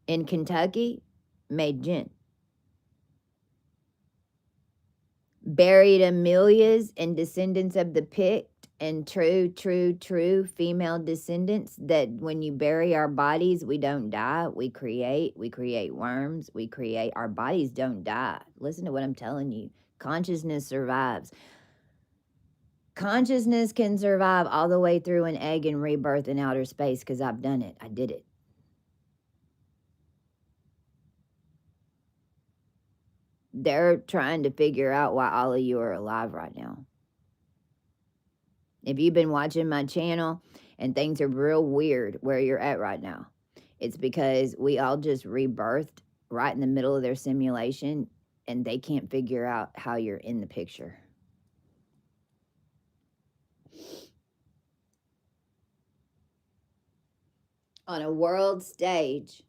in Kentucky made gin. Buried Amelias and descendants of the Pict and true female descendants, that when you bury our bodies, we don't die. We create worms. Our bodies don't die. Listen to what I'm telling you. Consciousness survives. Consciousness can survive all the way through an egg and rebirth in outer space, because I've done it. I did it. They're trying to figure out why all of you are alive right now. If you've been watching my channel and things are real weird where you're at right now, it's because we all just rebirthed right in the middle of their simulation, and they can't figure out how you're in the picture. On a world stage,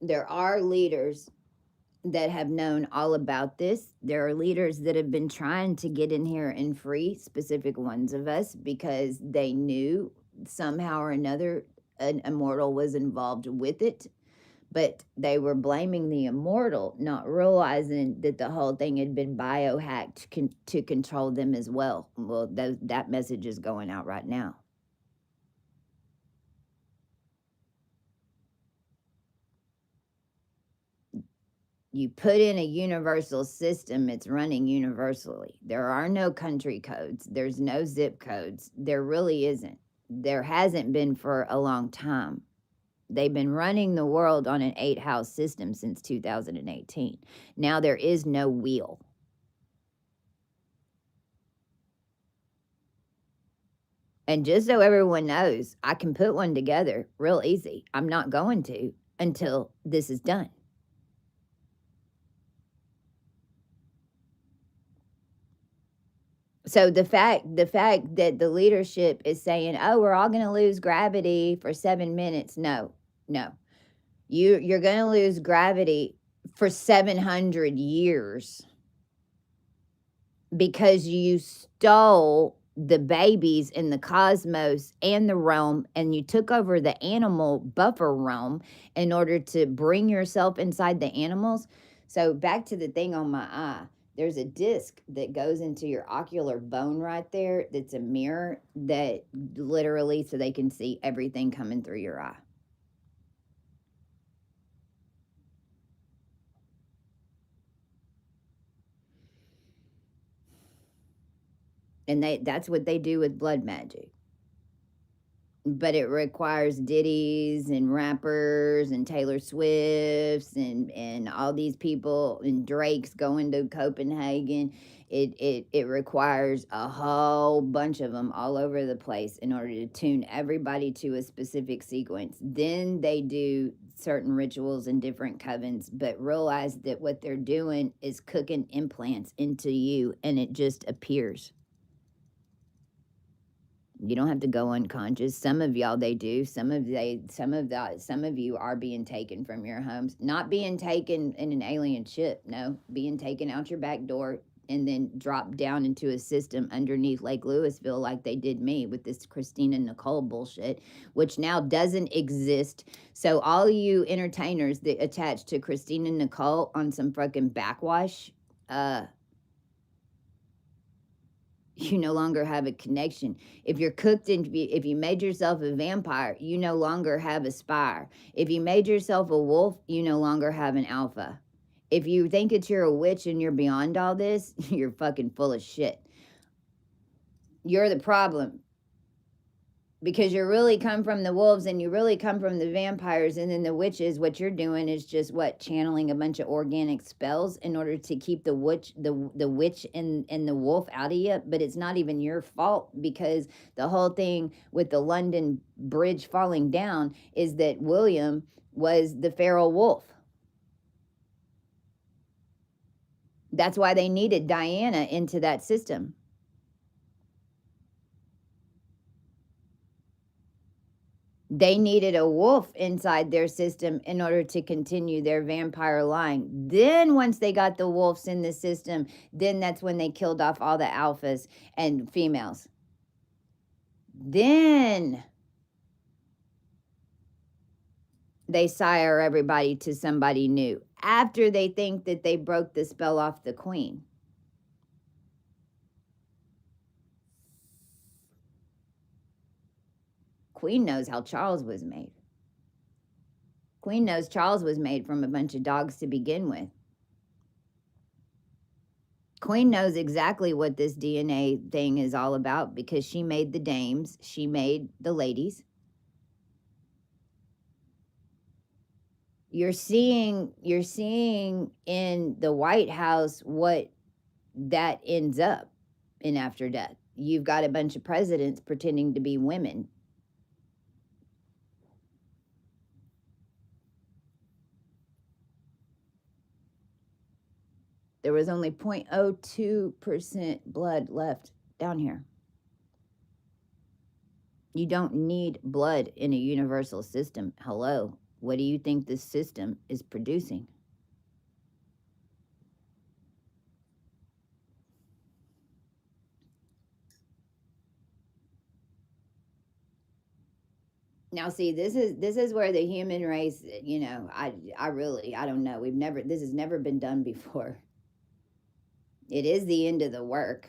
there are leaders that have known all about this. There are leaders that have been trying to get in here and free specific ones of us because they knew somehow or another an immortal was involved with it, but they were blaming the immortal, not realizing that the whole thing had been biohacked to control them as well. Well, that message is going out right now. You put in a universal system, it's running universally. There are no country codes. There's no zip codes. There really isn't. There hasn't been for a long time. They've been running the world on an 8-house system since 2018. Now there is no wheel. And just so everyone knows, I can put one together real easy. I'm not going to until this is done. So the fact that the leadership is saying, "Oh, we're all going to lose gravity for 7 minutes." No. You're going to lose gravity for 700 years because you stole the babies in the cosmos and the realm, and you took over the animal buffer realm in order to bring yourself inside the animals. So back to the thing on my eye. There's a disc that goes into your ocular bone right there that's a mirror that literally, so they can see everything coming through your eye. And that's what they do with blood magic. But it requires ditties and rappers and Taylor Swifts and all these people and Drake's going to Copenhagen. It requires a whole bunch of them all over the place in order to tune everybody to a specific sequence. Then they do certain rituals and different covens, but realize that what they're doing is cooking implants into you, and it just appears. You don't have to go unconscious. Some of y'all they do. Some of you are being taken from your homes. Not being taken in an alien ship, no. Being taken out your back door and then dropped down into a system underneath Lake Louisville like they did me with this Christina Nicole bullshit, which now doesn't exist. So all you entertainers that attach to Christina Nicole on some fucking backwash, you no longer have a connection. If you're cooked and if you made yourself a vampire, you no longer have a spire. If you made yourself a wolf, you no longer have an alpha. If you think that you're a witch and you're beyond all this, you're fucking full of shit. You're the problem. Because you really come from the wolves and you really come from the vampires, and then the witches, what you're doing is just channeling a bunch of organic spells in order to keep the witch and the wolf out of you. But it's not even your fault, because the whole thing with the London Bridge falling down is that William was the feral wolf. That's why they needed Diana into that system. They needed a wolf inside their system in order to continue their vampire line. Then once they got the wolves in the system, then that's when they killed off all the alphas and females. Then they sire everybody to somebody new after they think that they broke the spell off the queen. Queen knows how Charles was made. Queen knows Charles was made from a bunch of dogs to begin with. Queen knows exactly what this DNA thing is all about, because she made the dames, she made the ladies. You're seeing in the White House what that ends up in after death. You've got a bunch of presidents pretending to be women. There was only 0.02% blood left down here. You don't need blood in a universal system. Hello. What do you think this system is producing? Now, see, this is where the human race, I don't know. This has never been done before. It is the end of the work.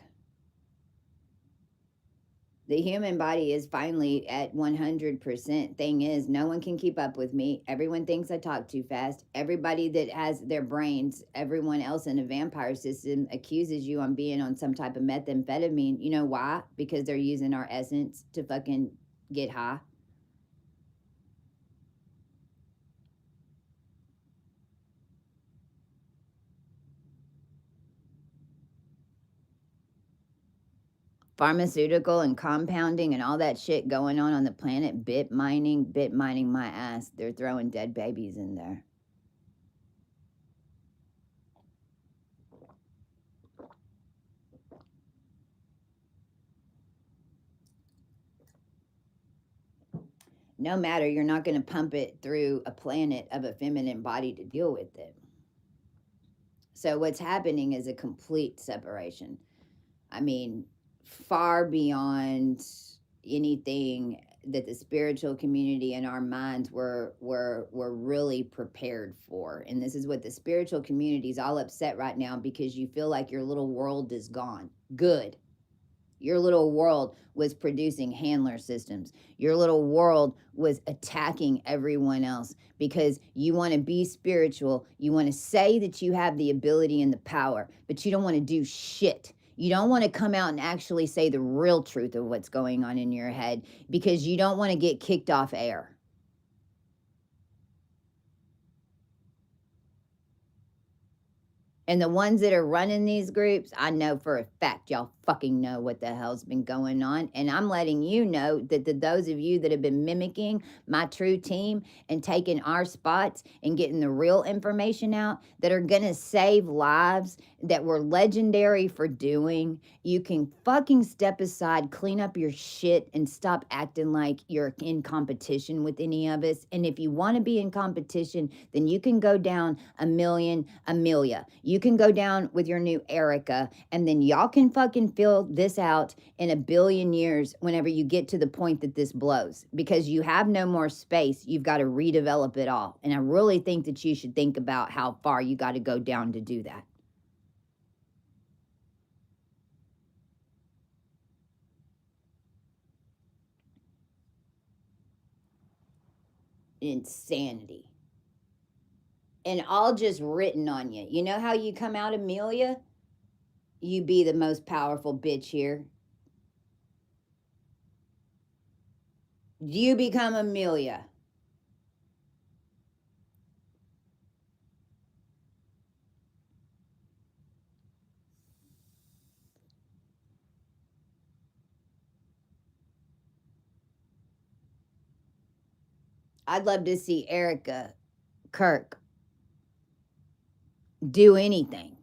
The human body is finally at 100%. Thing is, no one can keep up with me. Everyone thinks I talk too fast. Everybody that has their brains, everyone else in a vampire system accuses you on being on some type of methamphetamine. You know why? Because they're using our essence to fucking get high. Pharmaceutical and compounding and all that shit going on the planet, bit mining my ass. They're throwing dead babies in there. No matter, you're not going to pump it through a planet of a feminine body to deal with it. So what's happening is a complete separation. I mean, far beyond anything that the spiritual community and our minds were really prepared for. And this is what the spiritual community is all upset right now, because you feel like your little world is gone. Good. Your little world was producing handler systems. Your little world was attacking everyone else because you want to be spiritual. You want to say that you have the ability and the power, but you don't want to do shit. You don't want to come out and actually say the real truth of what's going on in your head, because you don't want to get kicked off air. And the ones that are running these groups, I know for a fact y'all fucking know what the hell's been going on. And I'm letting you know that those of you that have been mimicking my true team and taking our spots and getting the real information out that are going to save lives that we're legendary for doing, you can fucking step aside, clean up your shit, and stop acting like you're in competition with any of us. And if you want to be in competition, then you can go down Amelia. You can go down with your new Erica, and then y'all can fucking fill this out in a billion years whenever you get to the point that this blows, because you have no more space. You've got to redevelop it all. And I really think that you should think about how far you got to go down to do that. Insanity. And all just written on you. You know how you come out, Amelia? You be the most powerful bitch here. You become Amelia. I'd love to see Erica Kirk do anything.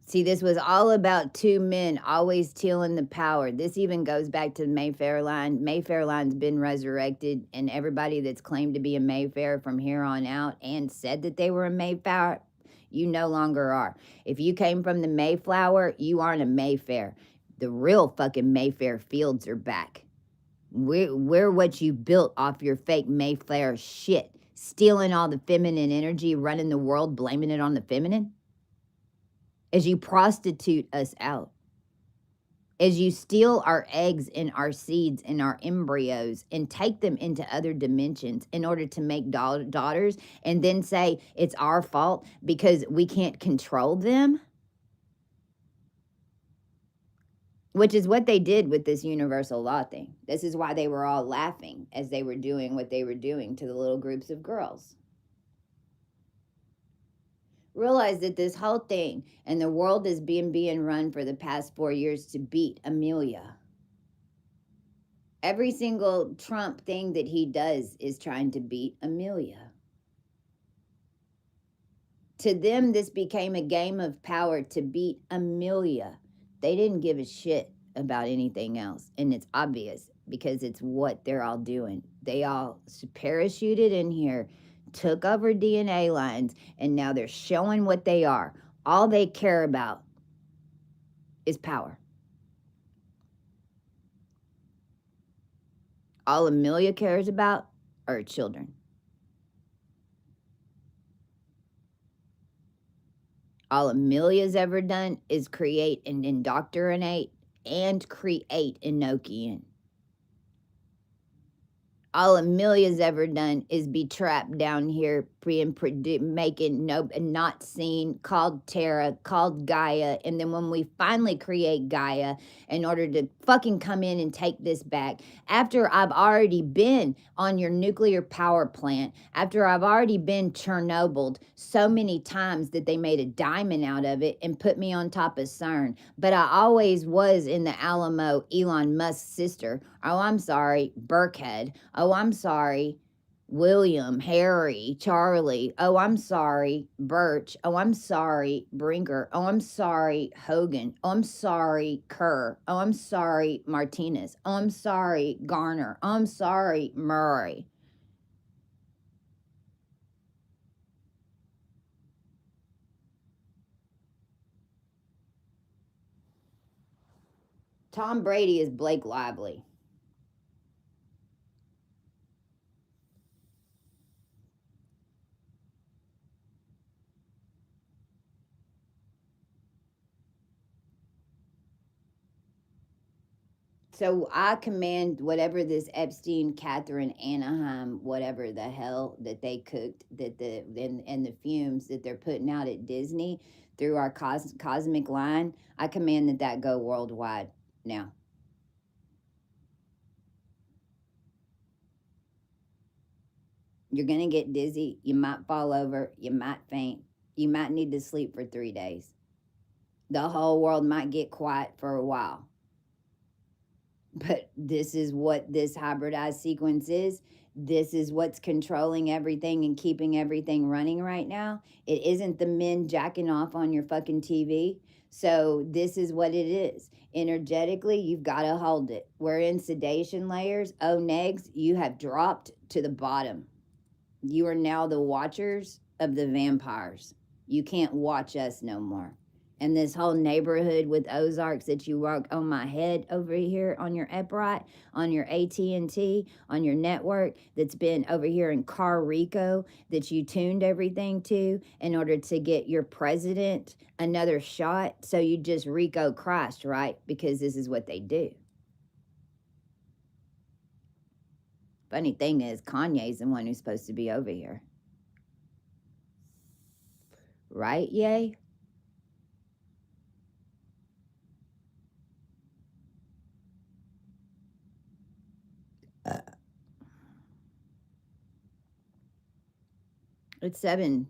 See, this was all about two men always tilling the power. This even goes back to the Mayfair line. Mayfair line's been resurrected, and everybody that's claimed to be a Mayfair from here on out and said that they were a Mayfair, you no longer are. If you came from the Mayflower, you aren't a Mayfair. The real fucking Mayfair fields are back. We're what you built off your fake Mayfair shit. Stealing all the feminine energy, running the world, blaming it on the feminine. As you prostitute us out, as you steal our eggs and our seeds and our embryos and take them into other dimensions in order to make daughters, and then say it's our fault because we can't control them, which is what they did with this universal law thing. This is why they were all laughing as they were doing what they were doing to the little groups of girls. Realize that this whole thing and the world is being run for the past 4 years to beat Amelia. Every single Trump thing that he does is trying to beat Amelia. To them, this became a game of power to beat Amelia. They didn't give a shit about anything else. And it's obvious because it's what they're all doing. They all parachuted in here, took over DNA lines, and now they're showing what they are. All they care about is power. All Amelia cares about are children. All Amelia's ever done is create and indoctrinate and create Enochian. All Amelia's ever done is be trapped down here, making no, not seen, called Terra, called Gaia, and then when we finally create Gaia, in order to fucking come in and take this back, after I've already been on your nuclear power plant, after I've already been Chernobyled so many times that they made a diamond out of it and put me on top of CERN, but I always was in the Alamo, Elon Musk's sister. Oh, I'm sorry, Burkhead. Oh, I'm sorry, William, Harry, Charlie. Oh, I'm sorry, Birch. Oh, I'm sorry, Brinker. Oh, I'm sorry, Hogan. Oh, I'm sorry, Kerr. Oh, I'm sorry, Martinez. Oh, I'm sorry, Garner. Oh, I'm sorry, Murray. Tom Brady is Blake Lively. So I command whatever this Epstein, Catherine, Anaheim, whatever the hell that they cooked, that and the fumes that they're putting out at Disney through our cosmic line, I command that go worldwide now. You're going to get dizzy. You might fall over. You might faint. You might need to sleep for 3 days. The whole world might get quiet for a while. But this is what this hybridized sequence is. This is what's controlling everything and keeping everything running right now. It isn't the men jacking off on your fucking TV. So this is what it is. Energetically, you've got to hold it. We're in sedation layers. Oh, negs, you have dropped to the bottom. You are now the watchers of the vampires. You can't watch us no more. And this whole neighborhood with Ozarks that you work on my head over here on your upright, on your AT&T, on your network that's been over here in Car Rico that you tuned everything to in order to get your president another shot. So you just Rico Christ, right? Because this is what they do. Funny thing is, Kanye's the one who's supposed to be over here. Right, yay? It's 7:28,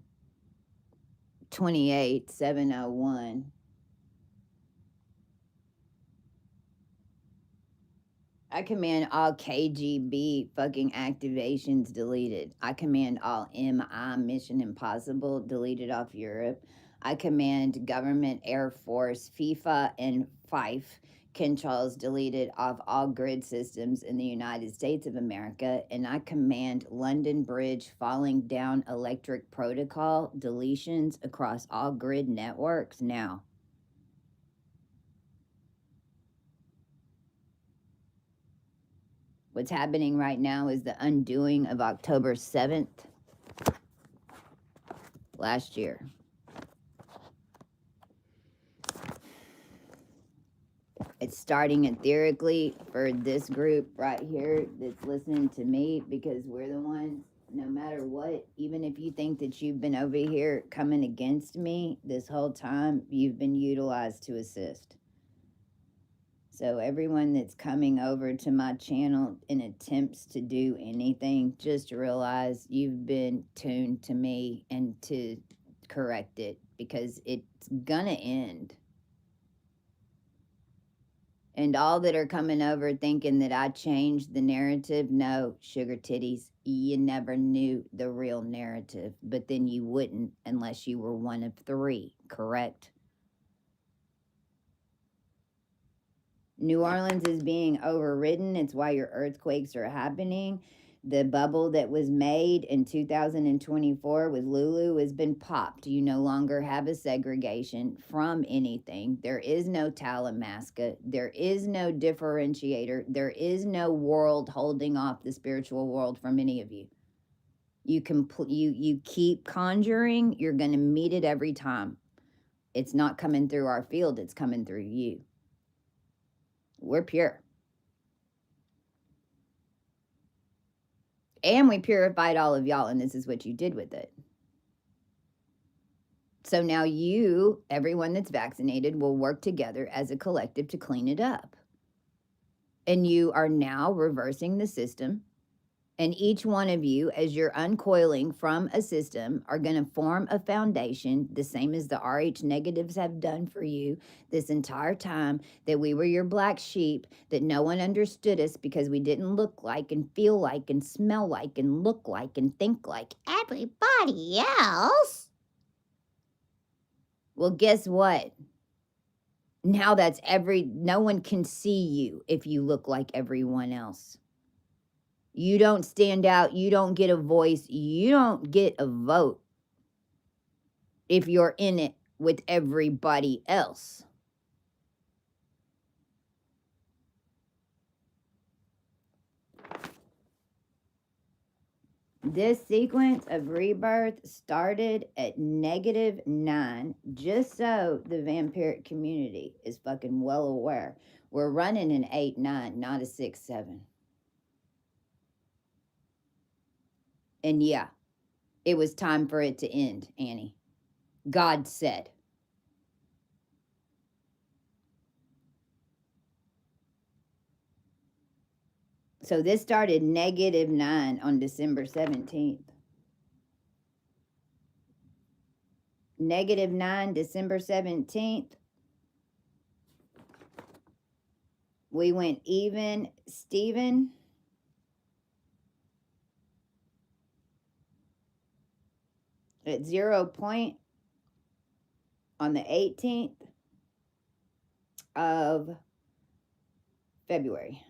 7:01. I command all KGB fucking activations deleted. I command all MI Mission Impossible deleted off Europe. I command government, Air Force, FIFA, and Fife controls deleted off all grid systems in the United States of America. And I command London Bridge falling down electric protocol deletions across all grid networks now. What's happening right now is the undoing of October 7th last year. It's starting etherically for this group right here that's listening to me, because we're the ones, no matter what, even if you think that you've been over here coming against me this whole time, you've been utilized to assist. So everyone that's coming over to my channel in attempts to do anything, just realize you've been tuned to me and to correct it, because it's gonna end. And all that are coming over thinking that I changed the narrative, no, sugar titties, you never knew the real narrative, but then you wouldn't unless you were one of 3, correct? New Orleans is being overridden. It's why your earthquakes are happening. The bubble that was made in 2024 with Lulu has been popped. You no longer have a segregation from anything. There is no Talamasca. There is no differentiator. There is no world holding off the spiritual world from any of you. You keep conjuring, you're going to meet it every time. It's not coming through our field, it's coming through you. We're pure. And we purified all of y'all, and this is what you did with it. So now you, everyone that's vaccinated, will work together as a collective to clean it up. And you are now reversing the system. And each one of you, as you're uncoiling from a system, are going to form a foundation, the same as the RH negatives have done for you this entire time, that we were your black sheep, that no one understood us because we didn't look like and feel like and smell like and look like and think like everybody else. Well, guess what? Now no one can see you if you look like everyone else. You don't stand out. You don't get a voice. You don't get a vote if you're in it with everybody else. This sequence of rebirth started at -9, just so the vampiric community is fucking well aware. We're running an 8-9, not a 6-7. And yeah, it was time for it to end, Annie. God said. So this started -9 on December 17th. -9, December 17th. We went even, Steven. At 0 point on the 18th of February.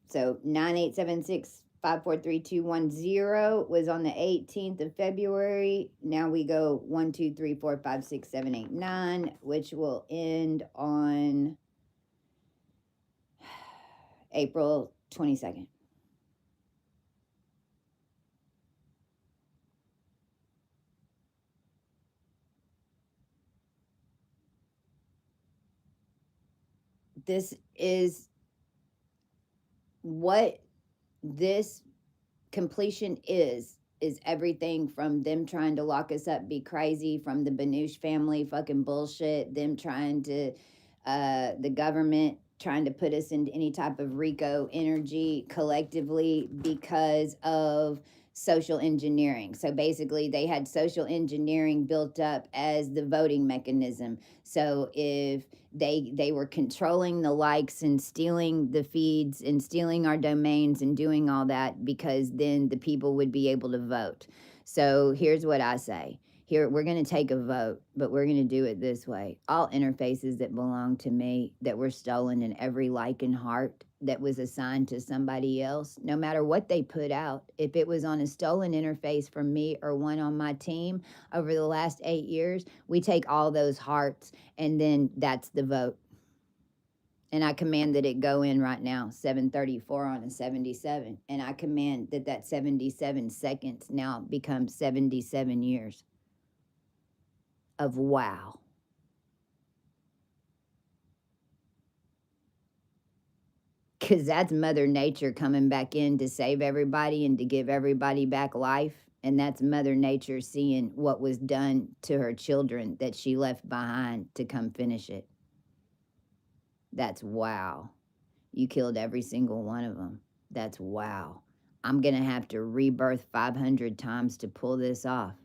So 987654321 was on the 18th of February. Now we go 1, 2, 3, 4, 5, 6, 7, 8, 9, which will end on April 22nd. This is what this completion is everything from them trying to lock us up, be crazy, from the Banush family fucking bullshit, them trying to, the government trying to put us into any type of RICO energy collectively because of social engineering. So basically they had social engineering built up as the voting mechanism. So if they were controlling the likes and stealing the feeds and stealing our domains and doing all that, because then the people would be able to vote. So here's what I say. Here, we're going to take a vote, but we're going to do it this way. All interfaces that belong to me, that were stolen, and every like and heart that was assigned to somebody else, no matter what they put out, if it was on a stolen interface from me or one on my team over the last 8 years, we take all those hearts, and then that's the vote. And I command that it go in right now, 734 on a 77. And I command that 77 seconds now becomes 77 years of wow. Because that's Mother Nature coming back in to save everybody and to give everybody back life. And that's Mother Nature seeing what was done to her children that she left behind to come finish it. That's wow. You killed every single one of them. That's wow. I'm going to have to rebirth 500 times to pull this off.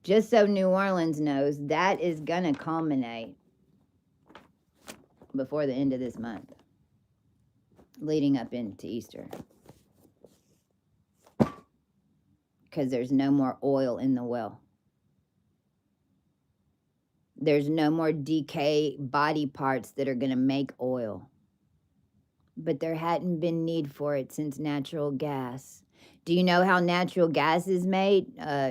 Just so New Orleans knows, that is going to culminate before the end of this month, leading up into Easter. Because there's no more oil in the well. There's no more decay body parts that are going to make oil. But there hadn't been need for it since natural gas. Do you know how natural gas is made?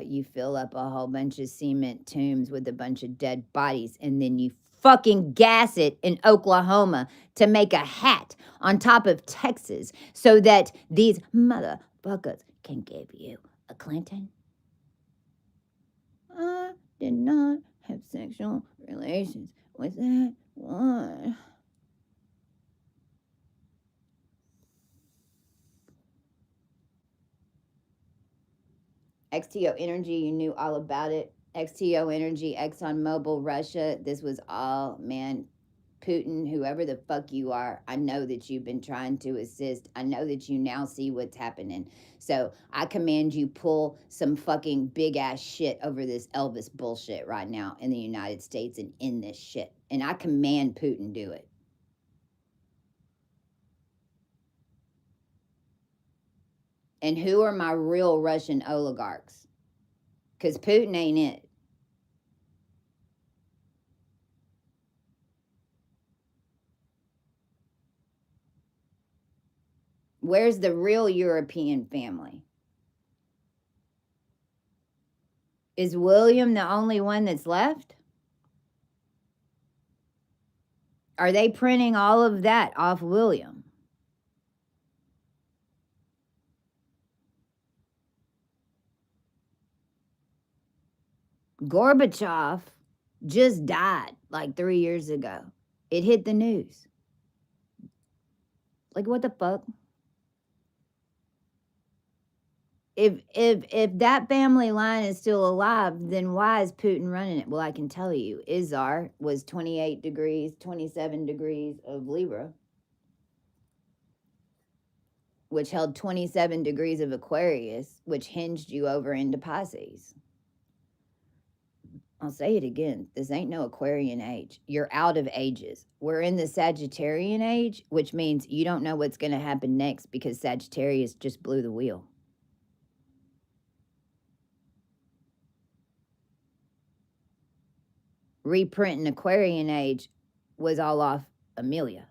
You fill up a whole bunch of cement tombs with a bunch of dead bodies, and then you fucking gas it in Oklahoma to make a hat on top of Texas so that these motherfuckers can give you a Clinton. I did not have sexual relations with that one. XTO Energy, you knew all about it. XTO Energy, ExxonMobil, Russia, this was all, man, Putin, whoever the fuck you are, I know that you've been trying to assist. I know that you now see what's happening. So I command you pull some fucking big ass shit over this Elvis bullshit right now in the United States and in this shit. And I command Putin do it. And who are my real Russian oligarchs? Because Putin ain't it. Where's the real European family? Is William the only one that's left? Are they printing all of that off William? Gorbachev just died like 3 years ago. It hit the news. Like, what the fuck? If that family line is still alive, then why is Putin running it? Well, I can tell you, Izar was 28 degrees, 27 degrees of Libra. which held 27 degrees of Aquarius, which hinged you over into Pisces. I'll say it again. This ain't no Aquarian age. You're out of ages. We're in the Sagittarian age, which means you don't know what's going to happen next because Sagittarius just blew the wheel. Reprinting Aquarian age was all off Amelia.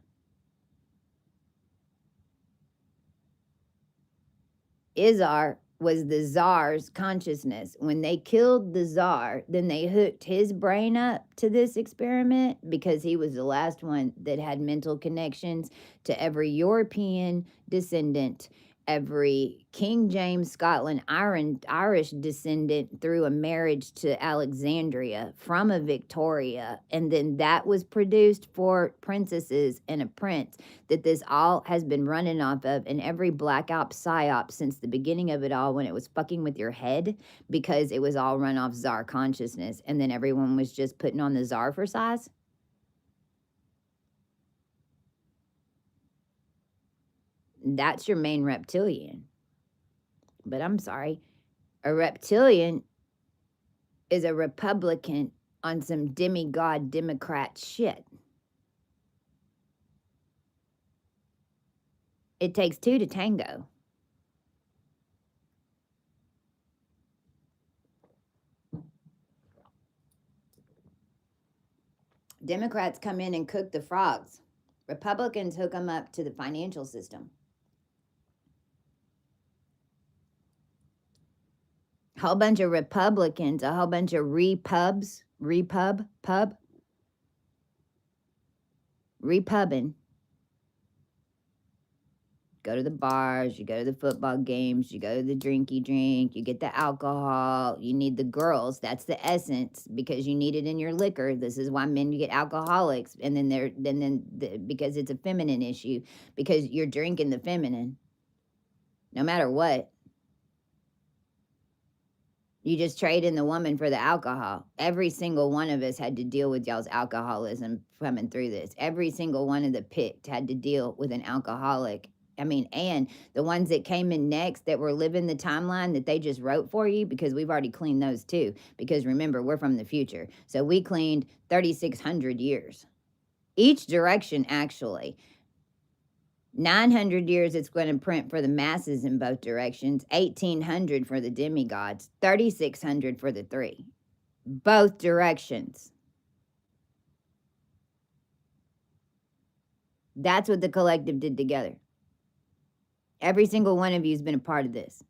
Izar was the czar's consciousness. When they killed the czar, then they hooked his brain up to this experiment because he was the last one that had mental connections to every European descendant, every King James, Scotland, Irish descendant through a marriage to Alexandria from a Victoria. And then that was produced for princesses and a prince, that this all has been running off of, and every black op psyop since the beginning of it all, when it was fucking with your head, because it was all run off czar consciousness, and then everyone was just putting on the czar for size. That's your main reptilian. But I'm sorry, a reptilian is a Republican on some demigod Democrat shit. It takes two to tango. Democrats come in and cook the frogs. Republicans hook them up to the financial system. A whole bunch of Republicans, a whole bunch of repubbing, go to the bars, you go to the football games, you go to the drinky drink, you get the alcohol, you need the girls. That's the essence, because you need it in your liquor. This is why men get alcoholics, and then because it's a feminine issue, because you're drinking the feminine no matter what. You just trade in the woman for the alcohol. Every single one of us had to deal with y'all's alcoholism coming through this. Every single one of the picked had to deal with an alcoholic. I mean, and the ones that came in next that were living the timeline that they just wrote for you, because we've already cleaned those too. Because remember, we're from the future. So we cleaned 3,600 years. Each direction, actually. 900 years it's going to print for the masses in both directions, 1,800 for the demigods, 3,600 for the three. Both directions. That's what the collective did together. Every single one of you has been a part of this.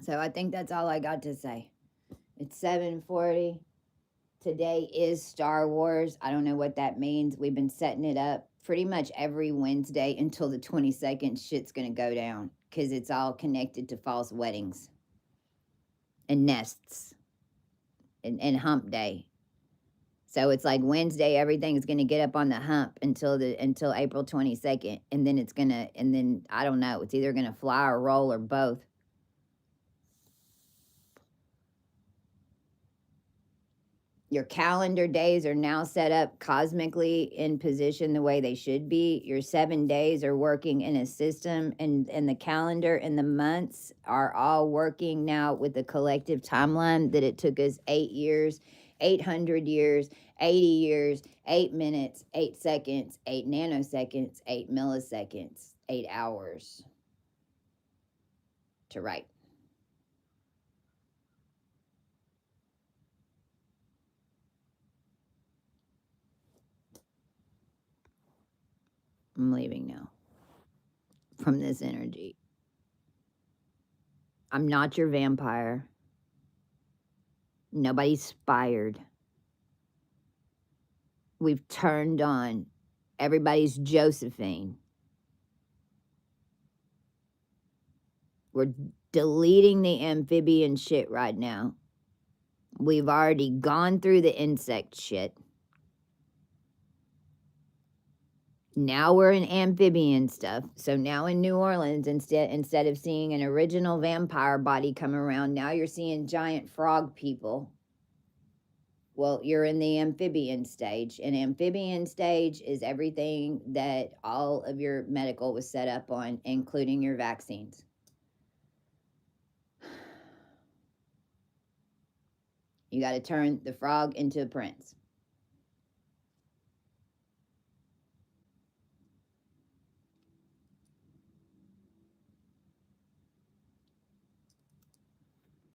So I think that's all I got to say. It's 7:40. Today is Star Wars. I don't know what that means. We've been setting it up pretty much every Wednesday until the 22nd. Shit's going to go down because it's all connected to false weddings and nests and hump day. So it's like Wednesday, everything's going to get up on the hump until April 22nd. And then and then I don't know, it's either going to fly or roll or both. Your calendar days are now set up cosmically in position the way they should be. Your 7 days are working in a system, and the calendar and the months are all working now with the collective timeline that it took us 8 years, 800 years, 80 years, 8 minutes, 8 seconds, 8 nanoseconds, 8 milliseconds, 8 hours to write. I'm leaving now from this energy. I'm not your vampire. Nobody's spired. We've turned on. Everybody's Josephine. We're deleting the amphibian shit right now. We've already gone through the insect shit. Now we're in amphibian stuff. So now in New Orleans, instead of seeing an original vampire body come around, now you're seeing giant frog people. Well, you're in the amphibian stage. And amphibian stage is everything that all of your medical was set up on, including your vaccines. You got to turn the frog into a prince.